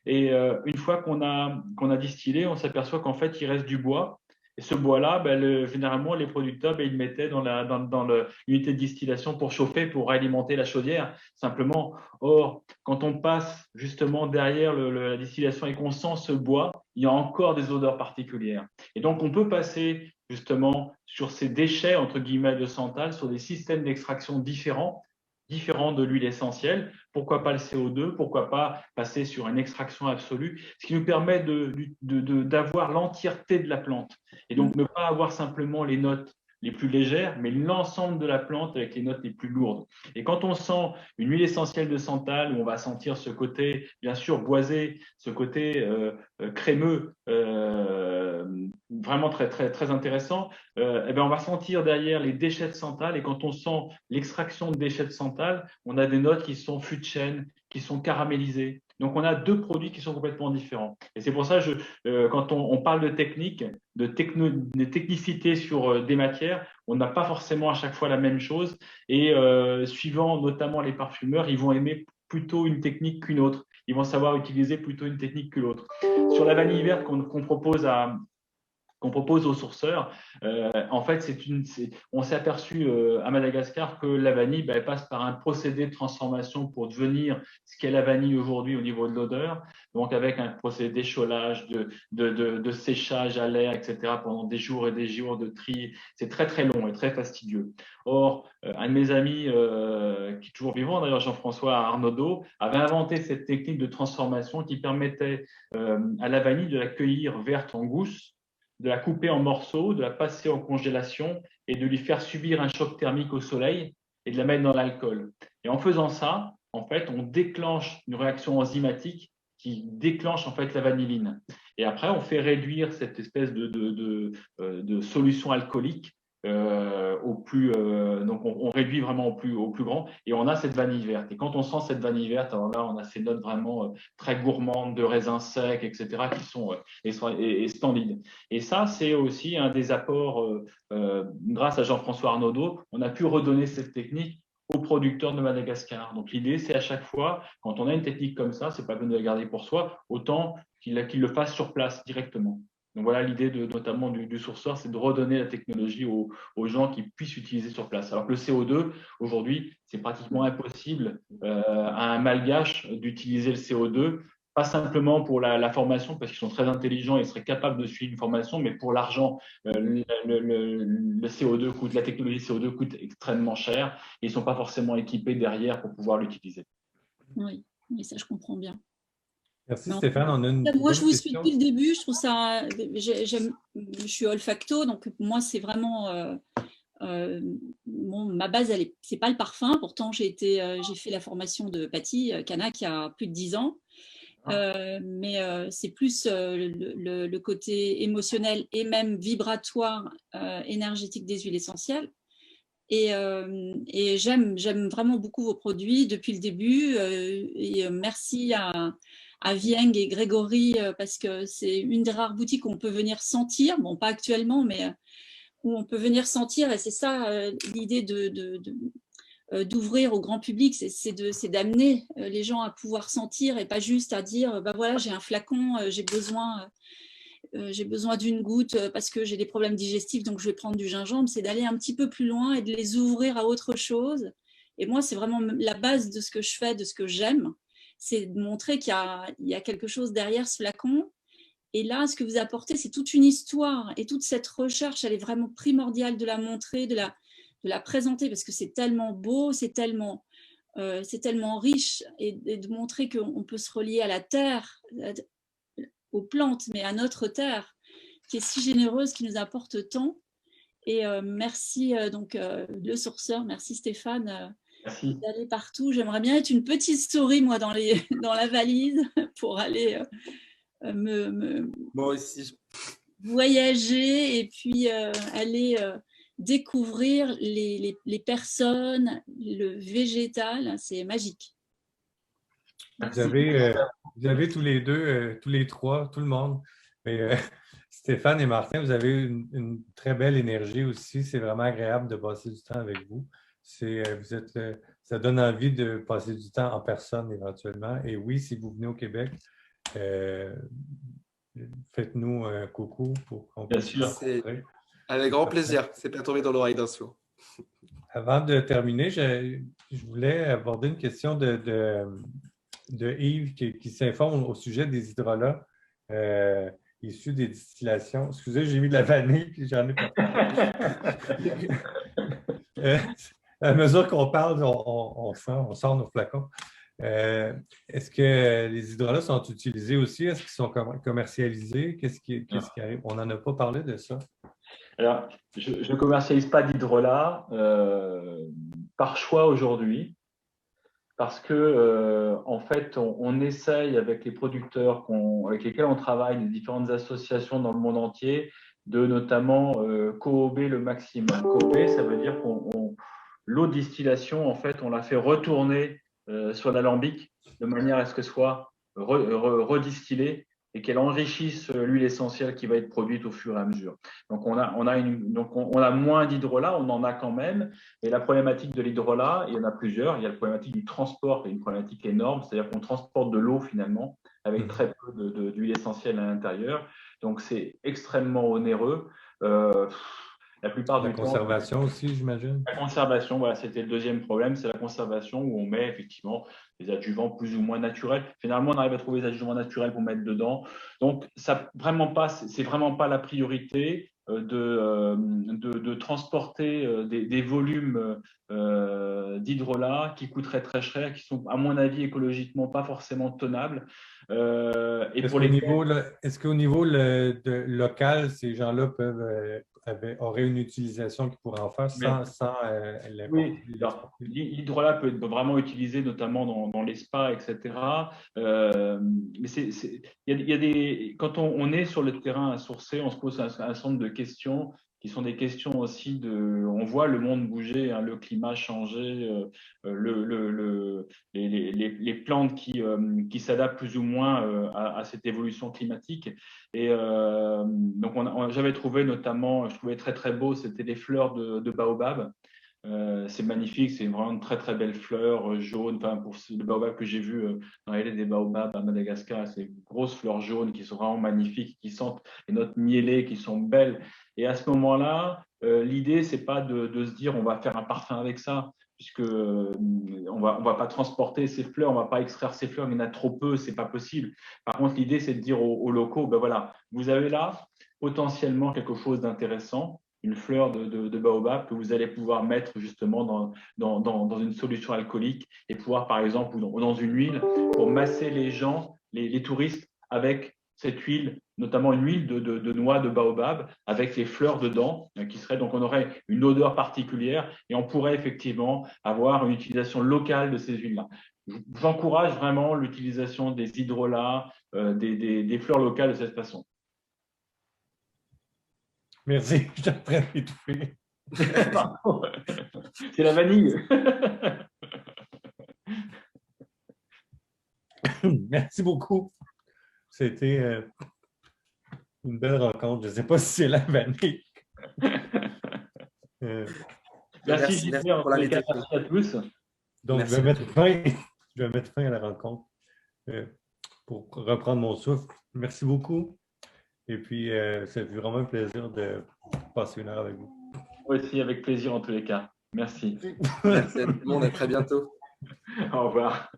Speaker 3: Et une fois qu'on a distillé, on s'aperçoit qu'en fait, il reste du bois. Et ce bois-là, généralement, les producteurs, ils le mettaient dans l'unité de distillation pour chauffer, pour alimenter la chaudière, simplement. Or, quand on passe justement derrière la distillation et qu'on sent ce bois, il y a encore des odeurs particulières. Et donc, on peut passer justement sur ces déchets, entre guillemets, de santal, sur des systèmes d'extraction différents de l'huile essentielle. Pourquoi pas le CO2? Pourquoi pas passer sur une extraction absolue? Ce qui nous permet d'avoir l'entièreté de la plante. Et donc, ne pas avoir simplement les notes les plus légères, mais l'ensemble de la plante avec les notes les plus lourdes. Et quand on sent une huile essentielle de santal, où on va sentir ce côté, bien sûr, boisé, ce côté crémeux, vraiment très, très, très intéressant, on va sentir derrière les déchets de santal. Et quand on sent l'extraction de déchets de santal, on a des notes qui sont fût de chêne, qui sont caramélisées. Donc, on a deux produits qui sont complètement différents. Et c'est pour ça, quand on parle de technique, de technicité sur des matières, on n'a pas forcément à chaque fois la même chose. Et suivant notamment les parfumeurs, ils vont aimer plutôt une technique qu'une autre. Ils vont savoir utiliser plutôt une technique que l'autre. Sur la vanille verte qu'on propose aux sourceurs, en fait, on s'est aperçu à Madagascar que la vanille passe par un procédé de transformation pour devenir ce qu'est la vanille aujourd'hui au niveau de l'odeur, donc avec un procédé d'écholage, de séchage à l'air, etc., pendant des jours et des jours de tri. C'est très, très long et très fastidieux. Or, un de mes amis, qui est toujours vivant, d'ailleurs Jean-François Arnaudot, avait inventé cette technique de transformation qui permettait à la vanille de la cueillir verte en gousse, de la couper en morceaux, de la passer en congélation et de lui faire subir un choc thermique au soleil et de la mettre dans l'alcool. Et en faisant ça, en fait, on déclenche une réaction enzymatique qui déclenche en fait la vanilline. Et après, on fait réduire cette espèce de solution alcoolique donc on réduit vraiment au plus grand et on a cette vanille verte. Et quand on sent cette vanille verte, alors là, on a ces notes vraiment très gourmandes de raisins secs, etc., qui sont splendides. Et ça, c'est aussi un des apports, grâce à Jean-François Arnaudot, on a pu redonner cette technique aux producteurs de Madagascar. Donc l'idée, c'est à chaque fois, quand on a une technique comme ça, c'est pas besoin de la garder pour soi, autant qu'il le fasse sur place directement. Donc voilà l'idée notamment du sourceur, c'est de redonner la technologie aux gens qui puissent utiliser sur place. Alors que le CO2, aujourd'hui, c'est pratiquement impossible à un malgache d'utiliser le CO2, pas simplement pour la formation, parce qu'ils sont très intelligents et ils seraient capables de suivre une formation, mais pour l'argent, le CO2 coûte, la technologie CO2 coûte extrêmement cher et ils ne sont pas forcément équipés derrière pour pouvoir l'utiliser.
Speaker 9: Oui, ça je comprends bien.
Speaker 1: Merci Stéphane. On a
Speaker 9: moi, je vous suis depuis le début. Je trouve ça. Je suis olfacto, donc moi, c'est vraiment ma base. C'est pas le parfum. Pourtant, j'ai fait la formation de Patty Canac il y a plus de 10 ans. Mais c'est plus le côté émotionnel et même vibratoire, énergétique des huiles essentielles. Et j'aime vraiment beaucoup vos produits depuis le début. Et merci à Vieng et Grégory, parce que c'est une des rares boutiques où on peut venir sentir, bon pas actuellement, mais où on peut venir sentir, et c'est ça l'idée d'ouvrir au grand public, c'est d'amener les gens à pouvoir sentir et pas juste à dire voilà, j'ai un flacon, j'ai besoin d'une goutte parce que j'ai des problèmes digestifs, donc je vais prendre du gingembre. C'est d'aller un petit peu plus loin et de les ouvrir à autre chose. Et moi, c'est vraiment la base de ce que je fais, de ce que j'aime, c'est de montrer qu'il y a quelque chose derrière ce flacon Et là, ce que vous apportez, c'est toute une histoire. Et toute cette recherche, elle est vraiment primordiale de la montrer, de la présenter, parce que c'est tellement beau, c'est tellement riche, et de montrer qu'on peut se relier à la terre, aux plantes, mais à notre terre, qui est si généreuse, qui nous apporte tant. Et merci donc le sourceur, merci Stéphane d'aller partout. J'aimerais bien être une petite souris, moi, dans la valise pour aller
Speaker 2: Moi aussi.
Speaker 9: voyager et puis aller découvrir les personnes, le végétal. C'est magique.
Speaker 1: Vous avez tous les deux, tous les trois, tout le monde. Mais, Stéphane et Martin, vous avez une très belle énergie aussi. C'est vraiment agréable de passer du temps avec vous. Ça donne envie de passer du temps en personne éventuellement. Et oui, si vous venez au Québec, faites-nous un coucou pour qu'on puisse se rencontrer.
Speaker 2: Avec grand plaisir. C'est pas tombé dans l'oreille d'un sourd.
Speaker 1: Avant de terminer, je voulais aborder une question de Yves qui s'informe au sujet des hydrolats issus des distillations. Excusez, j'ai mis de la vanille puis j'en ai pas. À mesure qu'on parle, on sort nos flacons. Est-ce que les hydrolats sont utilisés aussi? Est-ce qu'ils sont commercialisés? Qu'est-ce qui arrive? On n'en a pas parlé de ça.
Speaker 3: Alors, je ne commercialise pas d'hydrolat par choix aujourd'hui, parce que en fait, on essaye avec les producteurs avec lesquels on travaille, les différentes associations dans le monde entier, de notamment cohober le maximum. Cohober, ça veut dire l'eau de distillation, en fait, on la fait retourner sur l'alambic de manière à ce qu'elle soit redistillée et qu'elle enrichisse l'huile essentielle qui va être produite au fur et à mesure. Donc, on a moins d'hydrolat, on en a quand même, mais la problématique de l'hydrolat, il y en a plusieurs. Il y a la problématique du transport, qui est une problématique énorme, c'est-à-dire qu'on transporte de l'eau finalement, avec très peu d'huile essentielle à l'intérieur. Donc, c'est extrêmement onéreux. La plupart du temps.
Speaker 1: La conservation aussi, j'imagine.
Speaker 3: La conservation, voilà, c'était le deuxième problème, c'est la conservation où on met effectivement des adjuvants plus ou moins naturels. Finalement, on arrive à trouver des adjuvants naturels pour mettre dedans. Donc, c'est vraiment pas la priorité de transporter des volumes d'hydrolat qui coûteraient très cher, qui sont, à mon avis, écologiquement pas forcément tenables.
Speaker 1: Est-ce qu'au niveau local, ces gens-là auraient une utilisation qu'ils pourraient en faire sans
Speaker 3: oui, l'hydrolat peut être vraiment utilisé notamment dans les spas, etc. Mais quand on est sur le terrain à sourcer, on se pose un certain nombre de questions qui sont des questions aussi on voit le monde bouger, hein, le climat changer, les plantes qui s'adaptent plus ou moins à cette évolution climatique. Et donc, j'avais trouvé notamment, je trouvais très très beau, c'était les fleurs de baobab. C'est magnifique, c'est vraiment une très très belle fleur jaune. Enfin, pour le baobab que j'ai vu dans l'allée des baobabs à Madagascar, c'est des grosses fleurs jaunes qui sont vraiment magnifiques, qui sentent les notes mielées, qui sont belles. Et à ce moment-là, l'idée, c'est pas de se dire on va faire un parfum avec ça, puisque on va pas transporter ces fleurs, on va pas extraire ces fleurs, il y en a trop peu, c'est pas possible. Par contre, l'idée, c'est de dire aux locaux, ben voilà, vous avez là potentiellement quelque chose d'intéressant, une fleur de baobab que vous allez pouvoir mettre justement dans une solution alcoolique et pouvoir, par exemple, ou dans une huile, pour masser les gens, les touristes, avec cette huile, notamment une huile de noix de baobab avec les fleurs dedans, donc on aurait une odeur particulière et on pourrait effectivement avoir une utilisation locale de ces huiles-là. J'encourage vraiment l'utilisation des hydrolats, des fleurs locales de cette façon.
Speaker 1: Merci, je suis en train d'étouffer.
Speaker 3: C'est la vanille.
Speaker 1: Merci beaucoup. C'était une belle rencontre. Je ne sais pas si c'est la vanille.
Speaker 3: Merci pour l'invitation. Merci à tous.
Speaker 1: Donc, je vais mettre fin à la rencontre pour reprendre mon souffle. Merci beaucoup. Et puis, ça fait vraiment un plaisir de passer une heure avec vous.
Speaker 3: Moi aussi, avec plaisir en tous les cas. Merci.
Speaker 2: Merci à tout le monde. À très bientôt.
Speaker 3: Au revoir.